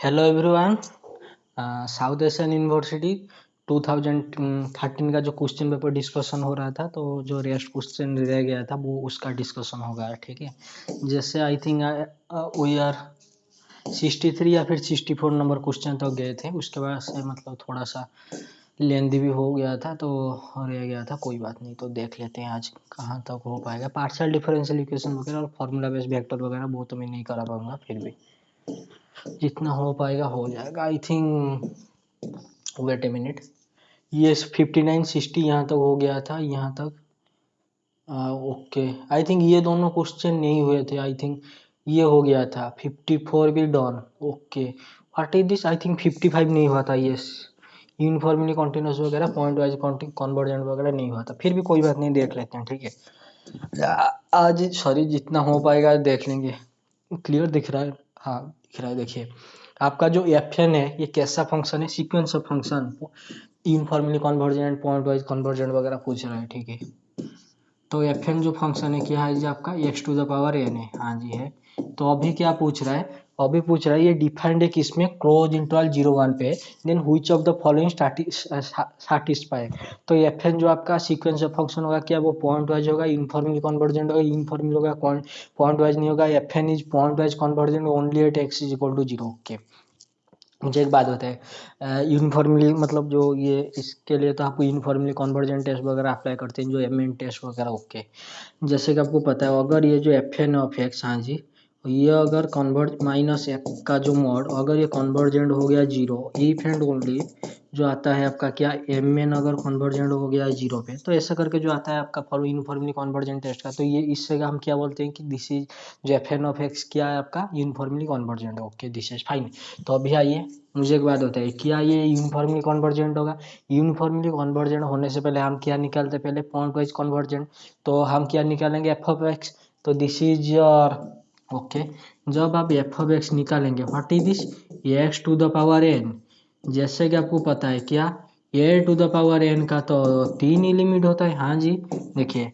Hello everyone. South Asian university 2013 का जो question paper discussion हो रहा था, तो जो रेस्ट क्वेश्चन रह गया था वो उसका डिस्कशन होगा। ठीक है, जैसे आई थिंक वी आर 63 या फिर 64 नंबर क्वेश्चन तक गए थे। उसके बाद से मतलब थोड़ा सा लेंदी भी हो गया था, तो रह गया था। कोई बात नहीं, तो देख लेते हैं आज कहाँ तक हो पाएगा। पार्शियल डिफरेंशियल इक्वेशन वगैरह और फार्मूला बेस्ड वेक्टर वगैरह वो तो मैं नहीं करा पाऊंगा, फिर भी जितना हो पाएगा हो जाएगा। I think wait a minute, ये 59 60 यहाँ तक हो गया था, यहाँ तक। ओके, आई थिंक ये दोनों क्वेश्चन नहीं हुए थे। आई थिंक ये हो गया था 54 भी done. Okay, what is this? I think 55 नहीं हुआ था। यस, यूनिफॉर्मली कॉन्टिन्यूस वगैरह पॉइंट वाइज कन्वर्जेंट वगैरह नहीं हुआ था। फिर भी कोई बात नहीं, देख लेते हैं। ठीक है, आज सॉरी जितना हो पाएगा देख लेंगे। क्लियर दिख रहा है? हाँ दिख रहा है। देखिए, आपका जो एफ एन है ये कैसा फंक्शन है? Sequence of function, uniformly convergent, point wise convergent वगैरह पूछ रहा है। ठीक है, तो एफ एन जो फंक्शन है क्या है जी? आपका x to the power n है। हाँ जी है। तो अभी क्या पूछ रहा है? अभी पूछ रहा है ये डिफाइंड है किसमें? क्लोज इंटरवल 0 1 पे। Then which of the following satisfy. तो एफ एन जो आपका सीक्वेंस ऑफ फंक्शन होगा क्या वो पॉइंट वाइज होगा, यूनिफॉर्मली कन्वर्जेंट होगा? यूनिफॉर्मली होगा, पॉइंट वाइज नहीं होगा। F N is point wise convergent only at x is equal to 0। Okay, मुझे एक बात बताए, यूनिफॉर्मली मतलब जो ये इसके लिए तो आपको यूनिफॉर्मली कन्वर्जेंट टेस्ट वगैरह अप्लाई करते हैं, जो एम एन टेस्ट वगैरह। ओके, जैसे कि आपको पता है अगर ये जो एफ एन ऑफ एक्स, हाँ जी, ये अगर कन्वर्ट माइनस एक्स का जो मॉड अगर ये कन्वर्जेंट हो गया 0, इफ एंड ओनली जो आता है आपका क्या, एम एन अगर कन्वर्जेंट हो गया 0 पे, तो ऐसा करके जो आता है आपका फॉलो यूनिफॉर्मली कन्वर्जेंट टेस्ट का, तो ये इससे हम क्या बोलते हैं कि दिस इज जो एफ एन ऑफ एक्स क्या है आपका यूनिफॉर्मली कन्वर्जेंट है। Okay, this is fine. तो अभी आइए, मुझे एक बात बताइए, क्या ये यूनिफॉर्मली कन्वर्जेंट होगा? यूनिफॉर्मली कन्वर्जेंट होने से पहले हम क्या निकालते हैं? पहले पॉइंट वाइज कन्वर्जेंट। तो हम क्या निकालेंगे? F of x. तो दिस इज योर ओके। जब आप एफ ऑफ एक्स निकालेंगे, what is this? X to the power n. जैसे कि आपको पता है क्या, a to the power n का तो 3 ही लिमिट होता है। हाँ जी, देखिए,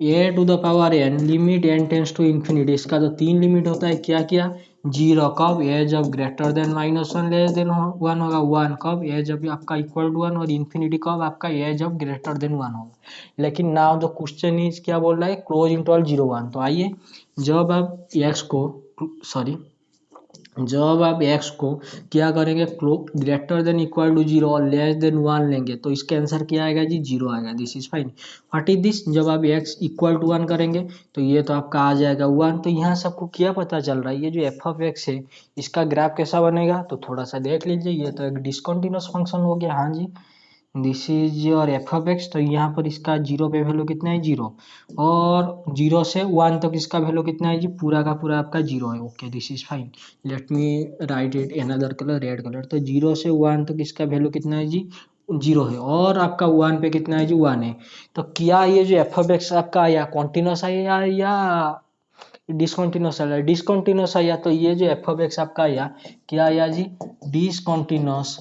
A to the power N limit N tends to infinity, इसका तो 3 लिमिट होता है। क्या क्या? 0 कब? ए जब ग्रेटर देन -1 लेस देन 1 होगा। 1 कब? ए जब आपका इक्वल टू 1। और इन्फिनिटी कब? आपका ए जब ग्रेटर देन 1 होगा। लेकिन नाउ द क्वेश्चन इज क्या बोल रहा है? Close interval 0 1। तो आइए, जब आप एक्स को सॉरी जब आप x को क्या करेंगे? ग्रेटर देन इक्वल टू 0 और लेस देन 1 लेंगे, तो इसका आंसर क्या आएगा जी? 0 आएगा। This is fine. What is this? जब आप x इक्वल टू 1 करेंगे तो ये तो आपका आ जाएगा 1। तो यहाँ से आपको क्या पता चल रहा है? ये जो एफ ऑफ एक्स है इसका ग्राफ कैसा बनेगा? तो थोड़ा सा देख लीजिए, ये तो एक डिसकंटिन्यूअस फंक्शन हो गया। हाँ जी, this is your F of x. तो यहाँ पर इसका 0 पे वैल्यू कितना है? 0। और 0 से 1 तक इसका वैल्यू कितना है जी? पूरा का पूरा आपका 0 है। Okay, this is fine. Late me write it another colour, red colour. तो 0 से 1 तक इसका वैल्यू कितना है जी? 0 है। और आपका 1 पे कितना है जी? 1 है। तो क्या ये जो एफ ऑफ एक्स आपका आया कॉन्टिन्यूस आया या डिसकंटिन्यूस आया? डिसकंटिन्यूस आया। तो ये जो एफ ऑफ एक्स आपका आया क्या आया जी? डिसकंटिन्यूस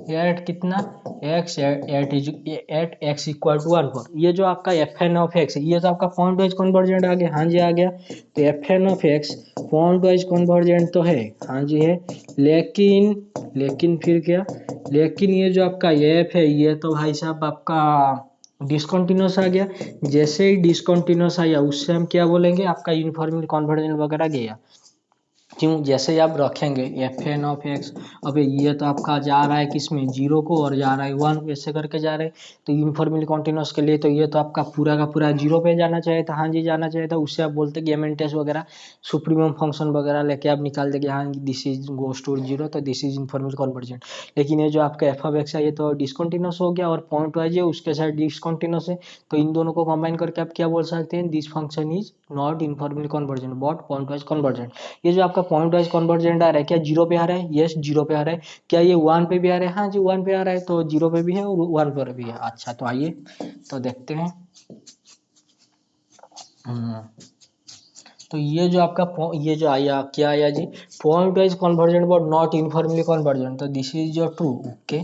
एट कितना? X at x equal to 1 पर। ये जो आपका एफ एन ऑफ एक्स है ये तो आपका पॉइंट वाइज कन्वर्जेंट आ गया। हाँ जी, आ गया। तो f N of x point wise convergent तो है। हाँ जी है। लेकिन फिर क्या? लेकिन ये जो आपका एफ है ये तो भाई साहब आपका डिसकंटिन्यूस आ गया। जैसे ही डिसकंटिन्यूस आया उससे हम क्या बोलेंगे? आपका यूनिफॉर्मली कन्वर्जेंट वगैरह गया। क्यों? जैसे ही आप रखेंगे एफ एन ऑफ एक्स, अब ये तो आपका जा रहा है किसमें? 0 को, और जा रहा है 1, ऐसे करके जा रहे हैं। तो यूनिफॉर्मली कॉन्टिन्यूस के लिए तो ये तो आपका पूरा का पूरा 0 पे जाना चाहिए था। हाँ जी, जाना चाहिए था। उससे आप बोलते कि एम एन टेस्ट वगैरह सुप्रीमम फंक्शन वगैरह लेके आप निकालते कि हाँ दिस इज गोस टू 0, तो दिस इज यूनिफॉर्मली कन्वर्जेंट। लेकिन ये जो आपका एफ ऑफ एक्स है ये तो डिसकंटिन्यूस हो गया, और पॉइंट वाइज है उसके साथ डिसकंटिन्यूस है। तो इन दोनों को कंबाइन करके आप क्या बोल सकते हैं? This function is not uniformly convergent but point wise convergent. ये जो आपका पॉइंट वाइज कन्वर्जेंट आ रहा है क्या 0 पे आ रहा है? यस, 0 पे आ रहा है। क्या ये 1 पे भी आ रहा है? हाँ जी, 1 पे आ रहा है। तो 0 पे भी है और 1 पर भी है। अच्छा, तो आइए तो देखते हैं। हम्म, तो ये जो आपका ये जो आया क्या आया जी? Point wise convergent but not uniformly convergent. तो this is your true. Okay,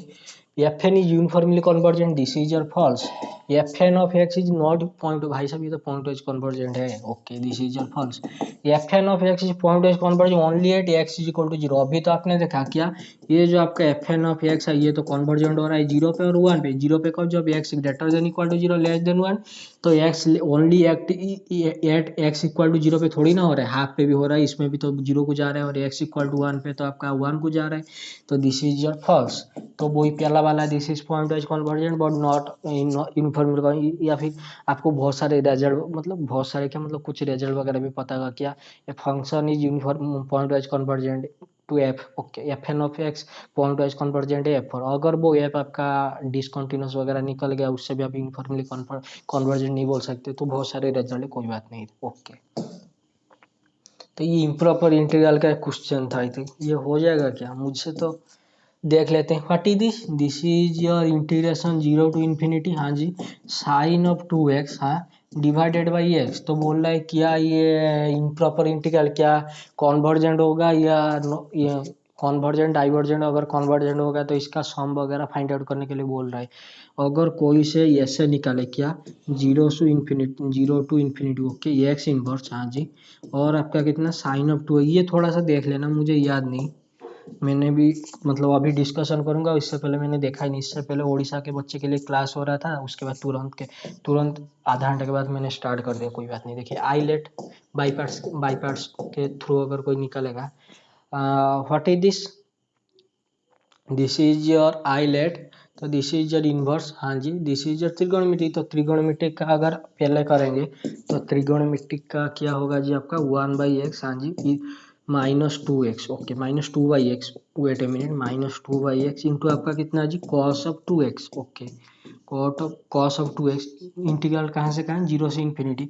F N is uniformly convergent, this is your false. F N of x is not point, भाई साहब ये तो पॉइंट वाइज कन्वर्जेंट है, okay this is your false. F N of x is point wise convergent only at x is equal to zero. अभी तो आपने देखा क्या, ये जो आपका एफ एन ऑफ एक्स है ये तो कन्वर्जेंट हो रहा है जीरो पे और वन पे। जीरो पे कब, जब X greater than equal to zero less than one, तो X only at x equal to zero पे थोड़ी ना हो रहा है, हाफ पे भी हो रहा है, इसमें भी तो जीरो को जा रहा है, और एक्स इक्वल टू वन पे तो आपका वन को जा रहा है, तो दिस इज योर फॉल्स। तो वही पहला वाला this is point wise convergent but not uniform, या फिर आपको बहुत सारे रिजल्ट, मतलब बहुत सारे क्या, मतलब कुछ रिजल्ट वगैरह भी पता होगा क्या, a function is uniform point wise convergent to f, okay F N of x point wise convergent है एफ, और अगर वो एफ आपका डिसकंटिन्यूस वगैरह निकल गया, उससे भी आप यूनिफॉर्मली कन्वर्जेंट नहीं बोल सकते, तो बहुत सारे रिजल्ट है, कोई बात नहीं, ओके। तो ये इम्प्रॉपर इंटीग्रल का क्वेश्चन था, आई थिंक ये हो जाएगा क्या मुझसे, तो देख लेते हैं। What is this, this is your integration zero to infinity, हाँ जी, साइन ऑफ टू एक्स, हाँ डिवाइडेड बाई एक्स। तो बोल रहा है क्या ये इम्प्रॉपर इंटीग्रल क्या कॉन्वर्जेंट होगा या ये कॉन्वर्जेंट डाइवर्जेंट, अगर कॉन्वर्जेंट होगा तो इसका सम वगैरह फाइंड आउट करने के लिए बोल रहा है। अगर कोई से ऐसे निकाले क्या, zero to infinity, okay x inverse, हाँ जी, और आपका कितना साइन ऑफ टू है, ये थोड़ा सा देख लेना, मुझे याद नहीं, मैंने भी मतलब अभी डिस्कशन करूंगा, इससे पहले मैंने देखा ही नहीं, इससे पहले उड़ीसा के बच्चे के लिए क्लास हो रहा था, उसके बाद तुरंत आधा घंटे के बाद मैंने स्टार्ट कर दिया, कोई बात नहीं। देखिए आई लेट बाई पार्ट्स के थ्रू अगर कोई निकलेगा, what is this, this is your I let, तो दिस इज योर इनवर्स, हाँ जी, दिस इज योर त्रिकोणमिति। तो त्रिकोणमिति का अगर पहले करेंगे तो त्रिकोणमिति का क्या होगा जी, आपका वन बाई एक्स, हाँ जी, minus two X, okay minus two by x, wait a minute, minus two by X into आपका कितना जी cos of two X, okay cos of two X, integral कहाँ से कहाँ, जीरो से इन्फिनिटी,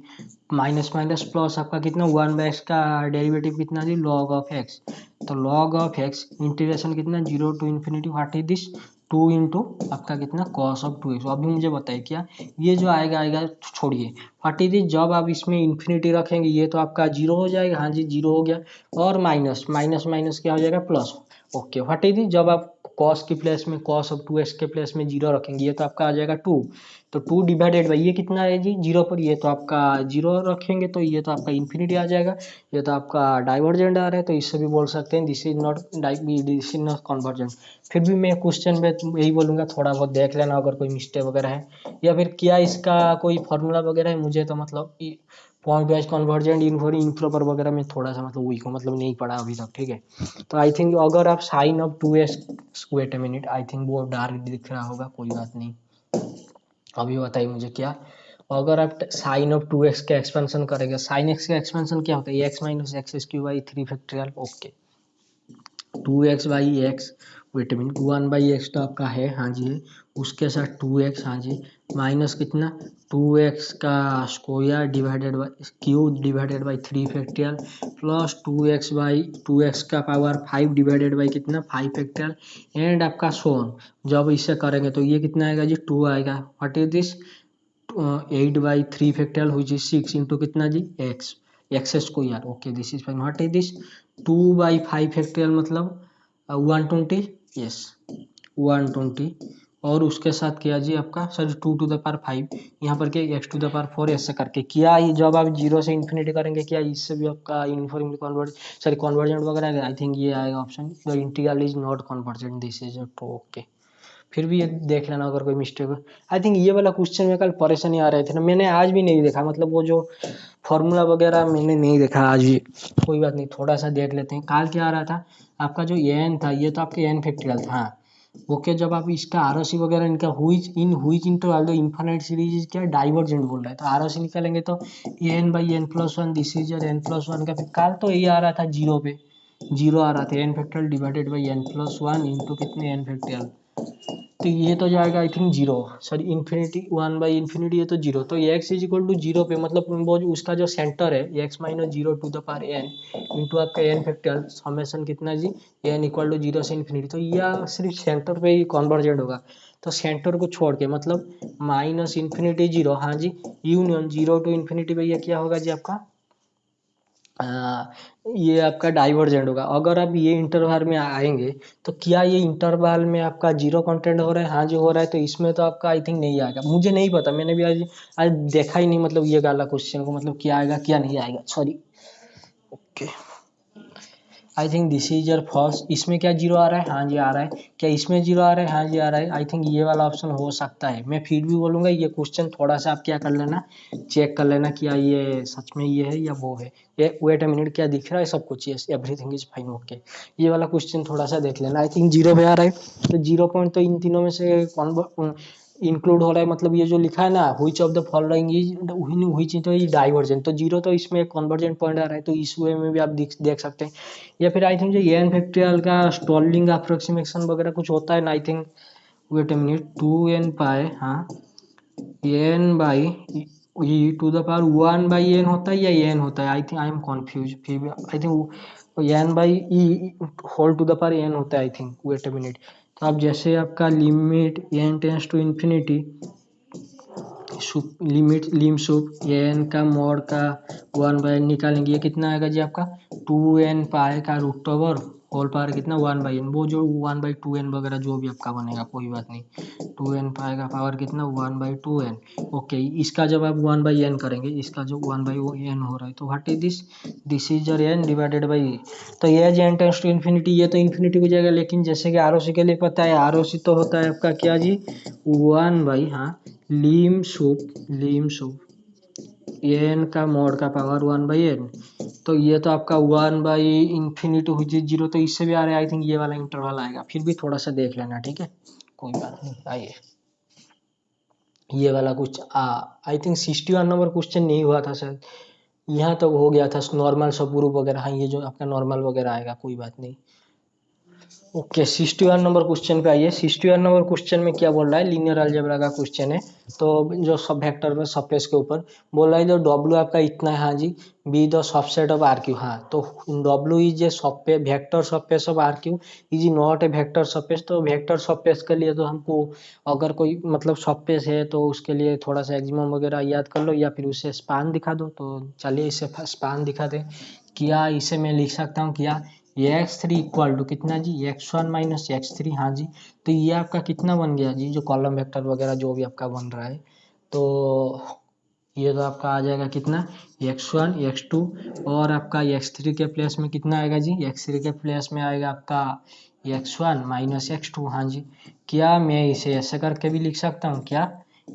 माइनस माइनस प्लस आपका कितना one by x का डेरिवेटिव कितना जी लॉग ऑफ एक्स, तो लॉग ऑफ एक्स इंटीग्रेशन कितना zero to infinity, what is this two into आपका कितना कॉस ऑफ टू एक्स। अभी मुझे बताइए क्या ये जो आएगा आएगा छोड़िए, व्हाट इज दिस, जब आप इसमें इन्फिनिटी रखेंगे ये तो आपका जीरो हो जाएगा, हाँ जी जीरो हो गया, और माइनस माइनस माइनस क्या हो जाएगा plus, okay what is this, जब आप कॉस की प्लेस में कॉस ऑफ टू एक्स के प्लेस में जीरो रखेंगे ये तो आपका आ जाएगा टू, तो टू डिवाइडेड बाई ये कितना है जी जीरो पर, ये तो आपका जीरो रखेंगे तो ये तो आपका इन्फिनिटी आ जाएगा, ये तो आपका डाइवर्जेंट आ रहा है, तो इससे भी बोल सकते हैं दिस इज नॉट कन्वर्जेंट। फिर भी मैं क्वेश्चन में यही बोलूंगा, थोड़ा बहुत देख लेना अगर कोई मिस्टेक वगैरह है, या फिर क्या इसका कोई फॉर्मूला वगैरह है, मुझे तो मतलब पॉइंट वाइज कन्वर्जेंट इम्प्रॉपर वगैरह में थोड़ा सा मतलब वीक हूँ, मतलब नहीं पढ़ा अभी तक, ठीक है। तो आई थिंक अगर आप sine of two x, wait a minute, I think वो डार्क दिख रहा होगा, कोई बात नहीं, अभी बताइए मुझे क्या, अगर आप साइन ऑफ टू एक्स का एक्सपेंशन करेंगे, साइन एक्स का एक्सपेंशन क्या होता है, x minus x cube by three factorial, okay two x by x, wait mean one by x तो आपका है, हाँ जी है, उसके साथ टू एक्स, हाँ जी, माइनस कितना टू एक्स का square divided by cube divided by three factorial, plus two x का पावर फाइव डिवाइडेड बाई कितना फाइव फैक्टोरियल, एंड आपका सोन, जब इसे करेंगे तो ये कितना आएगा जी टू आएगा, what is this eight by three factorial हुई सिक्स इंटू कितना जी X, X square, okay this is fine, what is this two by five factorial मतलब 120, यस 120, और उसके साथ किया जी आपका sorry two to the power five, यहाँ पर क्या x to the power four, ऐसे करके किया, ये जब आप जीरो से इन्फिनिटी करेंगे क्या इससे भी आपका यूनिफॉर्मली कन्वर्ट सॉरी कन्वर्जेंट वगैरह, आई थिंक ये आएगा option, your integral is not convergent, this is okay. फिर भी ये देख लेना अगर कोई मिस्टेक हो, आई थिंक ये वाला क्वेश्चन में कल परेशानी आ रहे थे ना, मैंने आज भी नहीं देखा, मतलब वो जो फॉर्मूला वगैरह मैंने नहीं देखा आज भी, कोई बात नहीं थोड़ा सा देख लेते हैं। काल क्या आ रहा था आपका जो एन था, ये तो आपके एन फैक्टोरियल था, हाँ ओके, जब आप इसका आरओसी वगैरह इनका हुईज इंटरवल दो इनफाइनाइट सीरीज क्या डाइवर्जेंट बोल रहा है, तो आरओसी निकालेंगे तो n by n plus one, this is your n plus one का, फिर काल तो यही आ रहा था जीरो पे, जीरो आ रहा था, n factorial divided by n plus one into कितने एन फैक्टोरियल, तो ये तो जाएगा I think zero, sorry infinity one by infinity, ये तो जीरो, तो x is equal to zero पे मतलब वो उसका जो सेंटर है x minus zero to the power n into आपका एन फैक्टोरियल समेशन कितना जी एन इक्वल टू जीरो से इन्फिनिटी, तो यह सिर्फ सेंटर पे ही कन्वर्जेंट होगा, तो सेंटर को छोड़ के मतलब माइनस इन्फिनिटी जीरो, हाँ जी यूनियन जीरो टू इन्फिनिटी पे ये क्या होगा जी आपका ये आपका डाइवर्जेंट होगा। अगर आप ये इंटरवल में आएंगे तो क्या ये इंटरवल में आपका जीरो कंटेंट हो रहा है? हाँ जी हो रहा है, तो इसमें तो आपका आई थिंक नहीं आएगा, मुझे नहीं पता, मैंने भी आज आज देखा ही नहीं, मतलब ये वाला क्वेश्चन को, मतलब क्या आएगा क्या नहीं आएगा, sorry. Okay, I think this is your first. इसमें क्या जीरो आ रहा है? हाँ जी आ रहा है। क्या इसमें जीरो आ रहा है? हाँ जी आ रहा है। आई थिंक ये वाला ऑप्शन हो सकता है। मैं फिर भी बोलूंगा ये क्वेश्चन थोड़ा सा आप क्या कर लेना, चेक कर लेना क्या ये सच में ये है या वो है। ये वेट अ मिनट, क्या दिख रहा है सब कुछ? Yes, everything is fine, okay. ये वाला क्वेश्चन थोड़ा सा देख लेना। आई थिंक जीरो पे आ रहा है, तो जीरो पॉइंट तो इन तीनों में से कौन इंक्लूड हो रहा है, मतलब ये जो लिखा है ना, which of the following is, which तो ये डाइवर्जेंट, तो जीरो तो इसमें कन्वर्जेंट पॉइंट आ रहा है, तो इस वे में भी आप देख सकते हैं। या फिर आई थिंक जो एन फैक्टोरियल का स्टॉलिंग अप्रोक्सीमेशन वगैरह कुछ होता है ना, I think, wait a minute, 2n pi, हाँ, n by e to the power 1/n होता है या एन होता है? I think I am confuse, फिर भी I think n by e whole to the power n होता है, I think, wait a minute. तो आप जैसे आपका limit N tends to infinity, limit Liam soup N का मॉड का 1/n निकालेंगे, ये कितना आएगा जी आपका? 2n पाई का रूट ओवर होल पावर कितना? 1/n, वो जो 1/2n वगैरह जो भी आपका बनेगा कोई बात नहीं। 2n पाई का पावर कितना? 1/2n। ओके, इसका जब आप 1/n करेंगे, इसका जो 1/n हो रहा है, तो what is this? This is your n divided by, तो ये एन टेंस टू इन्फिनिटी, ये तो इन्फिनिटी हो जाएगा, लेकिन जैसे कि आरओसी के लिए पता है, आरओसी तो होता है आपका क्या जी? 1/, हाँ, लीम सूप एन का मॉड का पावर 1/n, तो ये तो आपका 1/इंफिनिटी हुई जीरो, तो इससे भी आ रहा है। आई थिंक ये वाला इंटरवल आएगा, फिर भी थोड़ा सा देख लेना, ठीक है, कोई बात नहीं। आइए, ये वाला कुछ आई थिंक 61 नंबर क्वेश्चन नहीं हुआ था शायद, यहाँ तक हो गया था, नॉर्मल सब ग्रुप वगैरह। हाँ, ये जो आपका नॉर्मल वगैरह आएगा, कोई बात नहीं। ओके, 61 नंबर क्वेश्चन पे आइए। 61 नंबर क्वेश्चन में क्या बोल रहा है? लीनियर अलजेब्रा का क्वेश्चन है, तो जो सब वेक्टर में सबस्पेस के ऊपर बोल रहा है, जो डब्ल्यू आपका इतना है, हाँ जी, B the subset of R Q, हाँ, तो W is a vector subspace of R Q, is not a vector subspace. तो वेक्टर सबस्पेस के लिए तो हमको, अगर कोई मतलब सबस्पेस है तो उसके लिए थोड़ा सा एक्सिमम वगैरह याद कर लो, या फिर उसे स्पान दिखा दो। तो चलिए इसे स्पान दिखा दे। क्या इसे मैं लिख सकता हूँ क्या? x3 इक्वल टू कितना जी? x1 माइनस x3, हाँ जी। तो ये आपका कितना बन गया जी, जो कॉलम वेक्टर वगैरह जो भी आपका बन रहा है, तो ये तो आपका आ जाएगा कितना? x1 x2, और आपका x3 के प्लेस में कितना आएगा जी? x3 के प्लेस में आएगा आपका x1 माइनस x2, हाँ जी। क्या मैं इसे ऐसे करके भी लिख सकता हूँ क्या?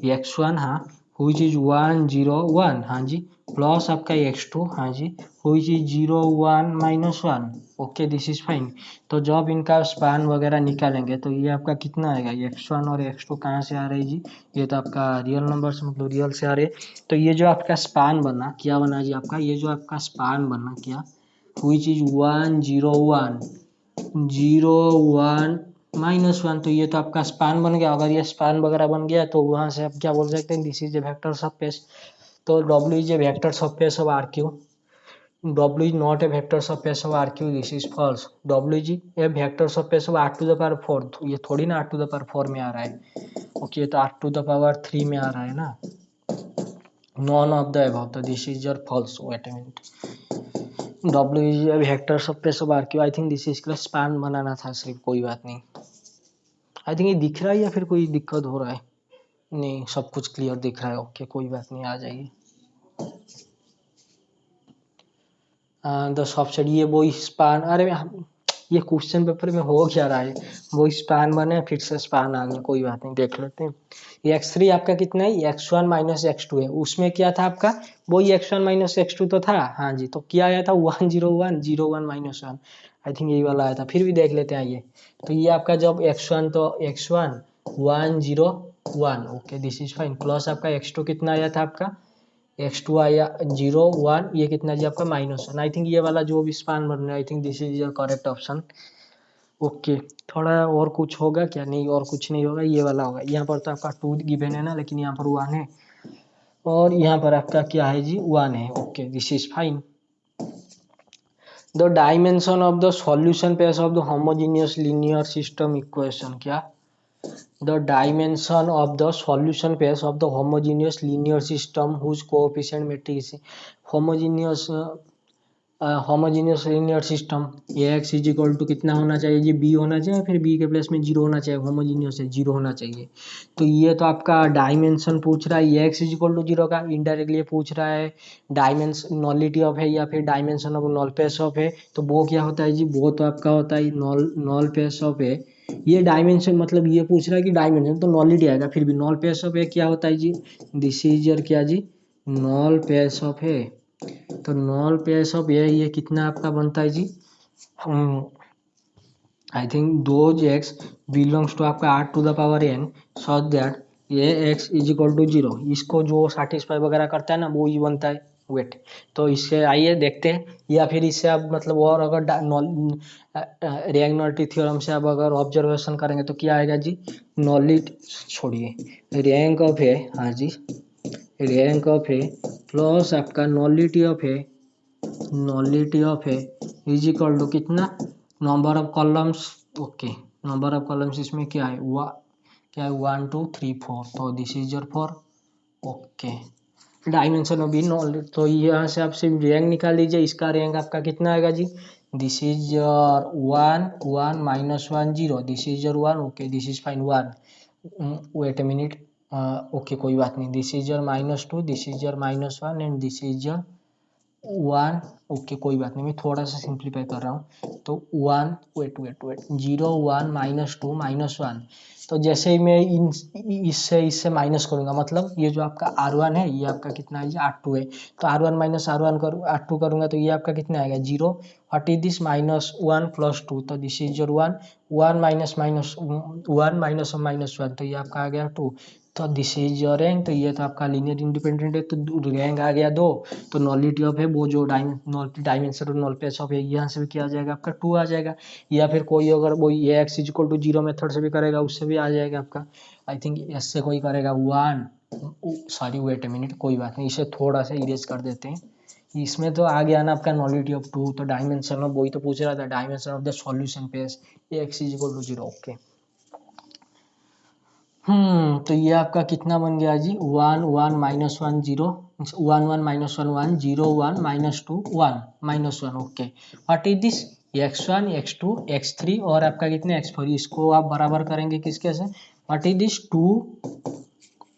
x1, हाँ, हुई चीज 1 0 1, हाँ जी, प्लस आपका x2, हाँ जी, हुई चीज 0 1 minus 1। Okay, this is fine. तो जब इनका स्पान वगैरह निकालेंगे तो ये आपका कितना आएगा? x1 और x2 कहाँ से आ रहे हैं जी? ये तो आपका रियल नंबर से, मतलब रियल से आ रहे हैं। तो ये जो आपका स्पान बना, क्या बना जी आपका? ये जो आपका स्पान बना क्या, हुई चीज 1 0 1 0 1 -1, तो ये तो आपका स्पान बन गया। अगर ये स्पान वगैरह बन गया तो वहां से आप क्या बोल सकते हैं? This is a vector subspace. तो W is a vector subspace of RQ. W is not a vector subspace of RQ. This is false. W is a vector subspace of R to the power 4. ये थोड़ी ना R to the power 4 में आ रहा है। Okay, ये तो R to the power 3 में आ रहा है ना। None of the above. तो this is your false. Wait a minute. W is a vector subspace of RQ. I think this is का span बनाना था सिर्फ, कोई बात नहीं। आई थिंक ये दिख रहा है या फिर कोई दिक्कत हो रहा है? नहीं, सब कुछ क्लियर दिख रहा है। ओके, कोई बात नहीं, आ जाइए। द सबसेट, ये वो स्पान, अरे ये क्वेश्चन पेपर में हो क्या रहा है? वो स्पान बने, फिर से स्पान आ गया, कोई बात नहीं, देख लेते हैं। x3 आपका कितना है? x1 माइनस x2 है। उसमें क्या था आपका? वही x1 माइनस x2 तो था, हाँ जी। तो क्या आया था? 1 0 1 0 1 -1। आई थिंक यही वाला आया था, फिर भी देख लेते हैं ये। तो ये आपका जब x1, तो x1 1 0 1, okay, this is fine. Plus आपका x2 कितना आया था आपका? x2 आया 0 1, ये कितना जी आपका? -1। आई थिंक ये वाला जो भी स्पान बन रहा है, I think this is your correct option. Okay, थोड़ा और कुछ होगा क्या? नहीं, और कुछ नहीं होगा, ये वाला होगा। यहाँ पर तो आपका 2 गिवन है ना, लेकिन यहाँ पर 1 है, और यहाँ पर आपका क्या है जी? 1 है। Okay, this is fine. The dimension of the solution space of the homogeneous linear system equation, क्या? The dimension of the solution space of the homogeneous linear system whose coefficient matrix is homogeneous homogeneous linear system, a x is equal to कितना होना चाहिए जी, B होना चाहिए, फिर B के place में zero होना चाहिए, होमोजीनियस है जीरो होना चाहिए। तो ये तो आपका डायमेंशन पूछ रहा है A x is equal to zero का, इनडायरेक्टली पूछ रहा है डायमेंशन नॉलिटी ऑफ है या फिर dimension of null space of है। तो वो क्या होता है जी, वो तो आपका होता है नॉल पेस ऑफ है। ये डायमेंशन मतलब ये पूछ रहा है कि डायमेंशन तो नॉलिटी आएगा, फिर भी नॉल पेस ऑफ है क्या होता है जी, दिस इज योर क्या जी, नॉल पेस ऑफ है। तो नॉल पेस ऑफ ये कितना आपका बनता है जी, I think those X belongs to आपका R to the power N so that ये X is equal to zero, इसको जो सेटिस्फाई वगैरह करता है ना वो ही बनता है। वेट, तो इससे आइए देखते हैं, या फिर इससे आप मतलब और अगर रैंक थ्योरम से आप अगर ऑब्जर्वेशन करेंगे तो क्या आएगा जी, नॉलिटी छोड़िए रैंक ऑफ है, हाँ जी रैंक ऑफ है प्लस आपका नॉलिटी ऑफ है, नॉलिटी ऑफ है इज इक्वल टू कितना, number of columns. Okay, number of columns इसमें क्या है, क्या है 1 2 3 4, तो this is your 4। Okay, dimension of b knowledge, तो यहाँ से आप सिर्फ रैंक निकाल लीजिए, इसका रैंक आपका कितना आएगा जी, this is your 1 1 minus 1 0, this is your 1। Okay this is fine 1, wait a minute, okay कोई बात नहीं, this is your -2, this is your -1 and this is your 1। Okay कोई बात नहीं, मैं थोड़ा सा सिंप्लीफाई कर रहा हूँ। तो 1 वेट 0 1 -2 -1, तो जैसे ही मैं इससे माइनस करूंगा, मतलब ये जो आपका R1 है ये आपका कितना है, R2 है, तो R1 माइनस R1 करूँ R2 करूंगा तो ये आपका कितना आएगा 0। व्हाट इज दिस, -1 + 2, तो this is your 1 1 minus minus 1 minus 1, तो ये आपका आ गया 2। तो दिस इज योर रैंक, तो ये तो आपका लीनियर इंडिपेंडेंट है, तो रैंक आ गया 2। तो नॉलिटी ऑफ है वो जो डायमेंशन और नॉल पेस ऑफ है, यहाँ से भी क्या आ जाएगा आपका 2 आ जाएगा। या फिर कोई अगर वो A x is equal to zero method से भी करेगा उससे भी आ जाएगा आपका, आई थिंक एस से कोई करेगा 1, सॉरी वेट ए मिनट, कोई बात नहीं, इसे थोड़ा सा इरेज कर देते हैं। इसमें तो आ गया ना आपका नॉलिटी ऑफ 2, तो डायमेंशन ऑफ वही तो पूछ रहा था, dimension of the solution space a x is equal to zero. Okay, तो ये आपका कितना बन गया जी, 1 1 -1 0, 1 1 -1 1 0 1 -2 1 -1। Okay, what is this, x1 x2 x3 और आपका कितने x4, इसको आप बराबर करेंगे किसके से, what is this 2,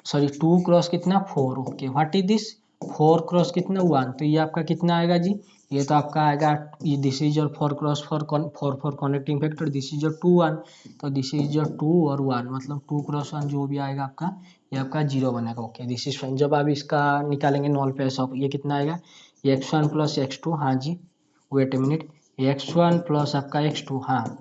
sorry 2 cross कितना 4। Okay, what is this 4 cross कितना 1, तो ये आपका कितना आएगा जी, ये तो आपका आएगा, ये this is your 4 cross 4 4 connecting factor, this is your 2 1, तो दिस इज योर 2 और 1, मतलब 2 क्रॉस 1 जो भी आएगा आपका ये आपका 0 बनेगा। Okay this is fine. जब आप इसका निकालेंगे नॉल पेस ऑफ, ये कितना आएगा, x1 + x2, हाँ जी wait a minute, x1 plus आपका x2, हाँ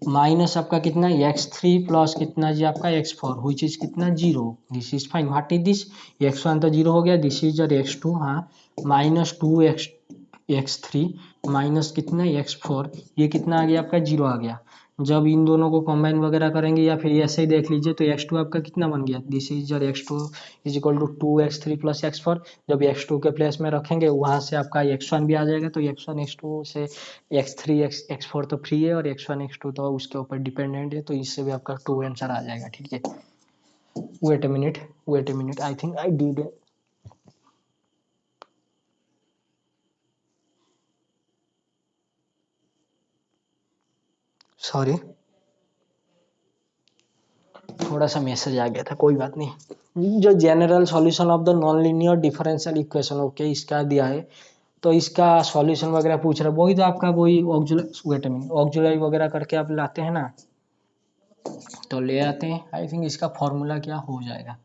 माइनस आपका कितना x3 प्लस कितना जी आपका x4 व्हिच इज कितना 0, this is fine. What is this, x1 तो 0 हो गया, दिस इज योर x2, हाँ -2x3 माइनस कितना x4, ये कितना आ गया आपका 0 आ गया। जब इन दोनों को कंबाइन वगैरह करेंगे या फिर ऐसे ही देख लीजिए तो x2 आपका कितना बन गया, this is your x2 is equal to 2x3 + x4, जब x2 के प्लेस में रखेंगे वहां से आपका x1 भी आ जाएगा, तो x1 x2 से x3 x4 तो फ्री है और x1 x2 तो उसके ऊपर डिपेंडेंट है, तो इससे भी आपका 2 आंसर आ जाएगा। ठीक है, wait a minute I think I did, sorry थोड़ा सा मैसेज आ गया था, कोई बात नहीं। जो general solution of the non linear differential equation, okay इसका दिया है, तो इसका सॉल्यूशन वगैरह पूछ रहा है, वही तो आपका वही ऑक्जुलरी वगैरह करके आप लाते हैं ना, तो ले आते हैं। आई थिंक इसका फॉर्मूला क्या हो जाएगा,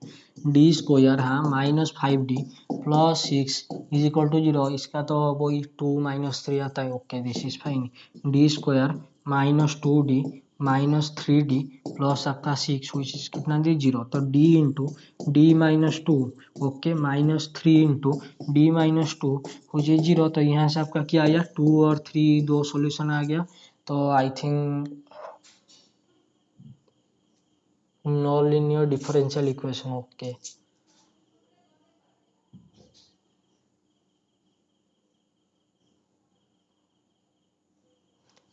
d² हाँ -5d + 6 इज इक्वल टू 0, इसका तो वही 2 -3 आता है। Okay this is fine, d² -2d -3d plus आपका 6 विच इज कितना दी 0, तो d into d -2, okay -3 into d -2 which is 0, तो यहाँ से आपका क्या आया 2 और 3 दो सोल्यूशन आ गया, तो I think non linear differential equation. Okay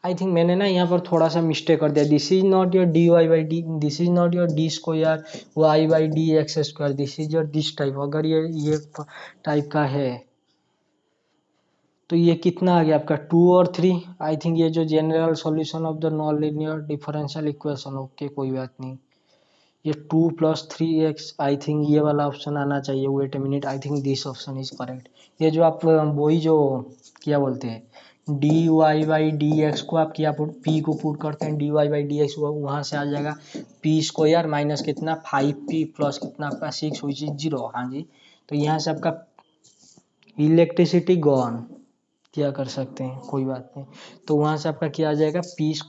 I think मैंने ना यहाँ पर थोड़ा सा मिस्टेक कर दिया, this is not your dy/d, this is not your d² y/dx², this is your this type, अगर ये टाइप का है तो ये कितना आ गया आपका 2 और 3। आई थिंक ये जो general solution of the non linear differential equation, okay कोई बात नहीं। ये 2 + 3x, आई थिंक ये वाला ऑप्शन आना चाहिए। Wait a minute, I think this option is correct. ये जो आप वही जो क्या बोलते हैं dy/dx को आप क्या पुट p को पुट करते हैं dy/dx, वहाँ से आ जाएगा p² माइनस कितना 5p प्लस कितना आपका 6 हुई 0। हाँ जी, तो यहाँ से आपका इलेक्ट्रिसिटी गॉन, क्या कर सकते हैं कोई बात नहीं। तो वहाँ से आपका क्या आ जाएगा p²,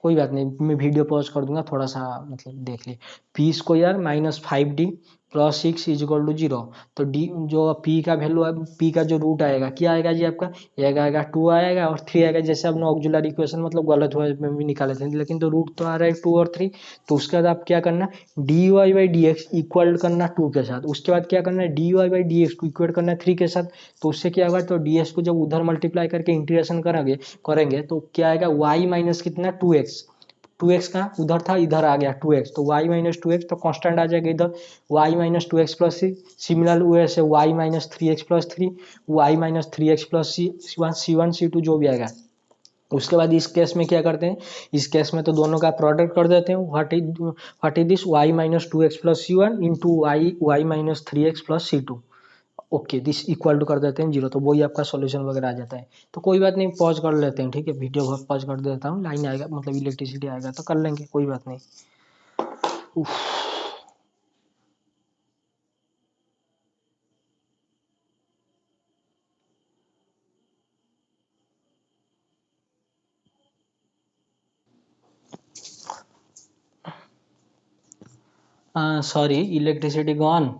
कोई बात नहीं मैं वीडियो पॉज कर दूंगा, थोड़ा सा मतलब देख लिए। p² minus 5d plus 6 is equal to 0। तो d जो p का वैल्यू है, p का जो रूट आएगा क्या आएगा जी आपका, एक आएगा 2 आएगा और 3 आएगा। जैसे आपने ऑक्सिलरी इक्वेशन मतलब गलत हुआ में भी निकाले थे, लेकिन तो रूट तो आ रहा है 2 और 3। तो उसके बाद आप क्या करना dy/dx इक्वल करना 2 के साथ। उसके बाद क्या करना है dy/dx को इक्वल करना है 3 के साथ। तो उससे क्या होगा, तो ds को जब उधर मल्टीप्लाई करके इंटीग्रेशन करेंगे तो क्या आएगा y माइनस कितना 2x। 2x का उधर था इधर आ गया 2x, तो y माइनस 2x तो कांस्टेंट आ जाएगा इधर y माइनस 2x प्लस सी। सिमिलर वे से y minus 3x plus 3, y minus 3x plus c1 c2 जो भी आएगा। उसके बाद इस केस में क्या करते हैं, इस केस में तो दोनों का प्रोडक्ट कर देते हैं। What is this y minus 2x plus c1 into y minus 3x plus c2। Okay, this equal to कर देते हैं 0, तो वही आपका सॉल्यूशन वगैरह आ जाता है। तो कोई बात नहीं, पॉज कर लेते हैं, ठीक है वीडियो पॉज कर देता हूँ, लाइन आएगा मतलब इलेक्ट्रिसिटी आएगा तो कर लेंगे, कोई बात नहीं। उफ। Sorry, electricity gone.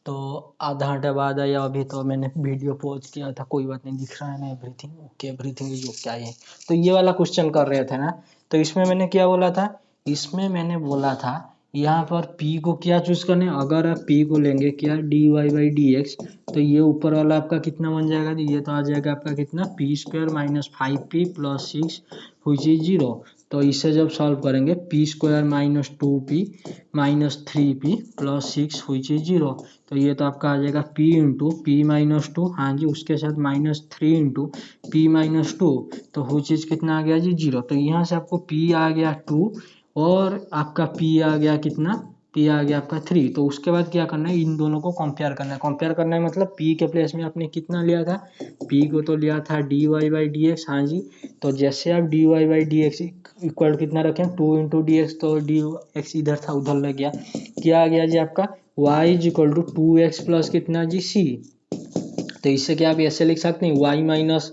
तो आधा घंटे बाद आया, अभी तो मैंने वीडियो पॉज किया था, कोई बात नहीं, दिख रहा है ना everything okay, everything is okay है। तो ये वाला क्वेश्चन कर रहे थे ना, तो इसमें मैंने क्या बोला था, इसमें मैंने बोला था यहाँ पर p को क्या चूज करने, अगर आप p को लेंगे क्या dy/dx, तो ये ऊपर वाला आपका कितना बन जाएगा, ये तो आ जाएगा आपका कितना p² minus 5p plus 6 which is 0। तो इसे जब सॉल्व करेंगे p² minus 2p minus 3p plus 6 which is 0। तो ये तो आपका आ जाएगा p इंटू पी माइनस 2, हाँ जी, उसके साथ माइनस 3 इंटू पी माइनस 2, तो वो चीज़ कितना आ गया जी 0। तो यहाँ से आपको p आ गया 2 और आपका p आ गया कितना, p आ गया आपका 3। तो उसके बाद क्या करना है, इन दोनों को कंपेयर करना है। कंपेयर करना है मतलब p के प्लेस में आपने कितना लिया था, p को तो लिया था dy/dx, हाँ जी। तो जैसे आप dy/dx इक्वल कितना रखें 2 इंटू डी एक्स, तो dx इधर था उधर लग गया, क्या आ गया जी आपका y is equal to 2x plus कितना जी c। तो इससे क्या आप ऐसे लिख सकते हैं y माइनस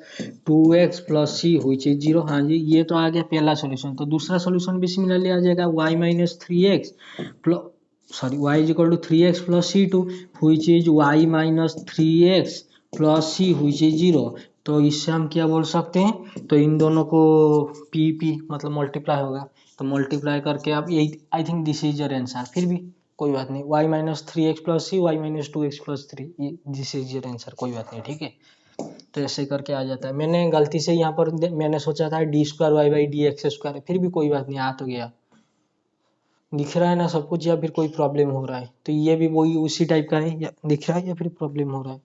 2x प्लस सी हुई चीज 0। हाँ जी, ये तो आ गया पहला सॉल्यूशन। तो दूसरा सॉल्यूशन भी सिमिलरली आ जाएगा y minus 3x plus sorry y is equal to 3x plus c2 हुई चीज y माइनस 3x प्लस सी हुई चीज 0। तो इससे हम क्या बोल सकते हैं, तो इन दोनों को p मतलब मल्टीप्लाई होगा, तो मल्टीप्लाई करके आप यही, I think this is your answer. फिर भी कोई बात नहीं, y minus 3x plus C, y minus 2x plus 3, this is your answer, कोई बात नहीं, ठीक है। तो ऐसे करके आ जाता है। मैंने गलती से यहाँ पर मैंने सोचा था d²y/dx², फिर भी कोई बात नहीं, आ तो गया। दिख रहा है ना सब कुछ, या फिर कोई प्रॉब्लम हो रहा है, तो ये भी वही उसी टाइप का है, या दिख रहा है या फिर प्रॉब्लम हो रहा है।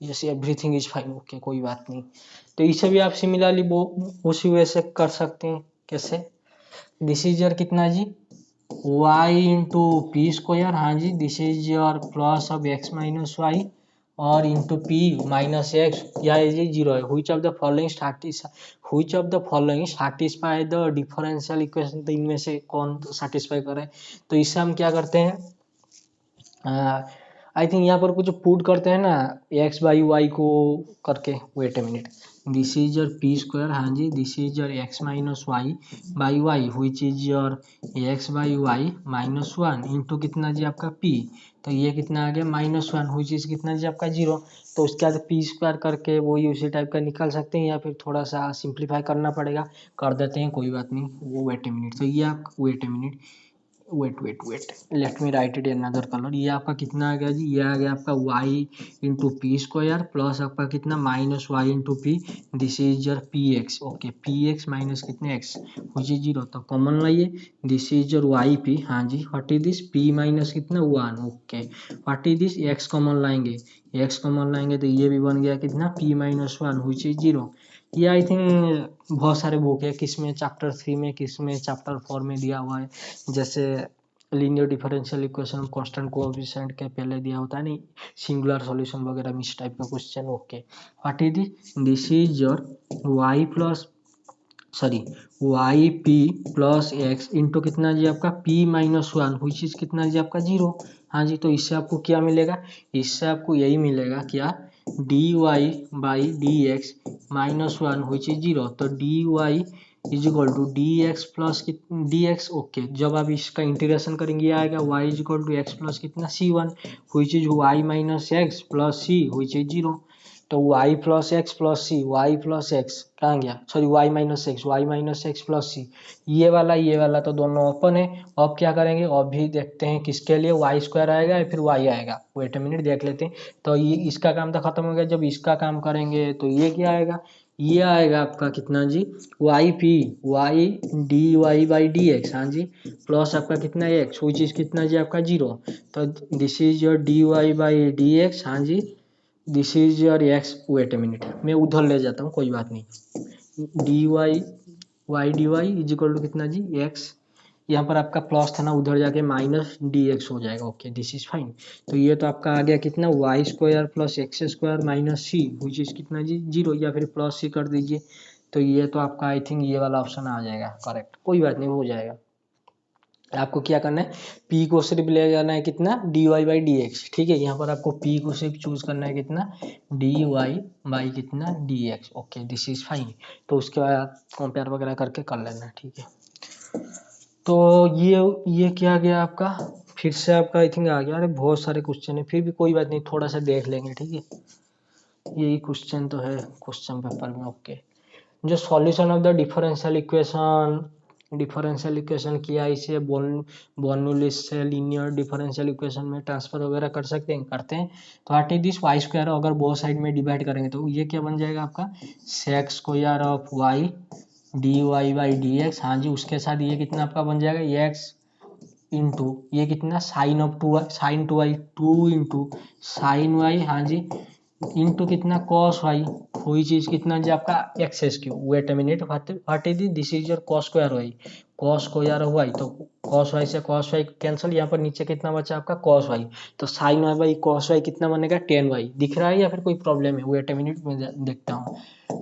Yes, everything is fine, okay कोई बात नहीं। तो इसे भी आप सिमिलरली वो उसी वजह से कर सकते हैं। कैसे, दिस इज योर कितना जी y इंटू p², हाँ जी, this is your plus of x minus Y और इंटू पी माइनस एक्स, या ये 0 है। Which of the following satisfy the differential equation, तो इनमें से कौन सैटिस्फाई करे। तो इससे हम क्या करते हैं, आई थिंक यहाँ पर कुछ पुट करते हैं ना x/y को करके, wait a minute, this is your p², हाँ जी, this is your x minus Y by Y which is your x/y minus 1 into कितना जी आपका p। तो ये कितना आ गया -1 विच इज कितना जी आपका 0। तो उसके बाद p² करके वही उसी टाइप का निकाल सकते हैं, या फिर थोड़ा सा सिंप्लीफाई करना पड़ेगा, कर देते हैं कोई बात नहीं। वो वेट ए मिनट, तो ये आप wait a minute, wait let me write it in other colour. ये आपका कितना आ गया जी, ये आ गया आपका y इंटू p² प्लस आपका कितना minus Y into P, this is your P X, okay P X minus कितने x विच इज 0। तो कॉमन लाइए, this is your Y P, हाँ जी, what is this p minus कितना 1, okay what is this x common लाएंगे, X common लाएंगे तो ये भी बन गया कितना p minus one which is 0। ये आई थिंक बहुत सारे बुक है, किसमें चैप्टर 3 में, किसमें चैप्टर 4 में दिया हुआ है। जैसे linear differential equation constant coefficient के पहले दिया होता है नहीं, सिंगुलर सॉल्यूशन वगैरह में इस टाइप का question. Okay, what is this is your y plus y p plus x into कितना जी आपका p minus one which is कितना जी आपका 0। हाँ जी, तो इससे आपको क्या मिलेगा, इससे आपको यही मिलेगा क्या, dy by D X minus one which is 0। तो dy is equal to D X plus D x. Okay, जब आप इसका इंटीग्रेशन करेंगे ये आएगा y is equal to X plus कितना c1 which is y minus X plus c which is 0। तो y plus X plus सी, Y plus X कहाँ गया, sorry y minus X plus C, ये वाला तो दोनों ओपन है। अब क्या करेंगे, अभी देखते हैं किसके लिए वाई स्क्वायर आएगा या फिर y आएगा। वेट अ मिनट, देख लेते हैं। तो ये इसका काम तो खत्म हो गया, जब इसका काम करेंगे तो ये क्या आएगा, ये आएगा आपका कितना जी, Y P Y D Y by D x, हाँ जी, प्लस आपका कितना एक्स विच इज कितना जी आपका 0। तो this is your D Y by D x, हाँ जी, this is your X. Wait a minute, मैं उधर ले जाता हूँ, कोई बात नहीं। D Y D Y is equal to कितना जी एक्स, यहाँ पर आपका प्लस था ना, उधर जाके माइनस डी एक्स हो जाएगा। Okay, this is fine. तो ये तो आपका आ गया कितना, y square plus x square minus c which is कितना जी 0, या फिर प्लस सी कर दीजिए। तो ये तो आपका आई थिंक ये वाला ऑप्शन आ जाएगा करेक्ट, कोई बात नहीं, हो जाएगा। आपको क्या करना है, p को सिर्फ ले जाना है कितना, dy बाई डी एक्स। ठीक है, यहाँ पर आपको p को सिर्फ चूज करना है कितना, dy बाई कितना dx। Okay, this is fine. तो उसके बाद कंपेयर वगैरह करके कर लेना, ठीक है। तो ये क्या गया आपका, फिर से आपका आई थिंक आ गया। अरे बहुत सारे क्वेश्चन है, फिर भी कोई बात नहीं, थोड़ा सा देख लेंगे, ठीक है। यही क्वेश्चन तो है क्वेश्चन पेपर में। ओके, जो solution of the differential equation किया, इसे बर्नौलीज से लीनियर डिफरेंशियल इक्वेशन में ट्रांसफर वगैरह कर सकते हैं, करते हैं। तो what is this y square, अगर बहुत साइड में डिवाइड करेंगे तो ये क्या बन जाएगा आपका, sec square of Y D Y by D x. हाँ जी, उसके साथ ये कितना आपका बन जाएगा एक्स इंटू ये कितना sine of two sine two y, two into sine y, हाँ जी, इंटू कितना कॉस वाई, हुई चीज कितना जी आपका x S q. Wait a minute, what is this is your cos square y, cos square y, तो कॉस वाई से कॉस वाई कैंसिल, यहाँ पर नीचे कितना बचा आपका कॉस वाई, तो sine y by cos y कितना बनेगा टेन वाई। दिख रहा है या फिर कोई प्रॉब्लम है, वेट अ मिनट में देखता हूँ।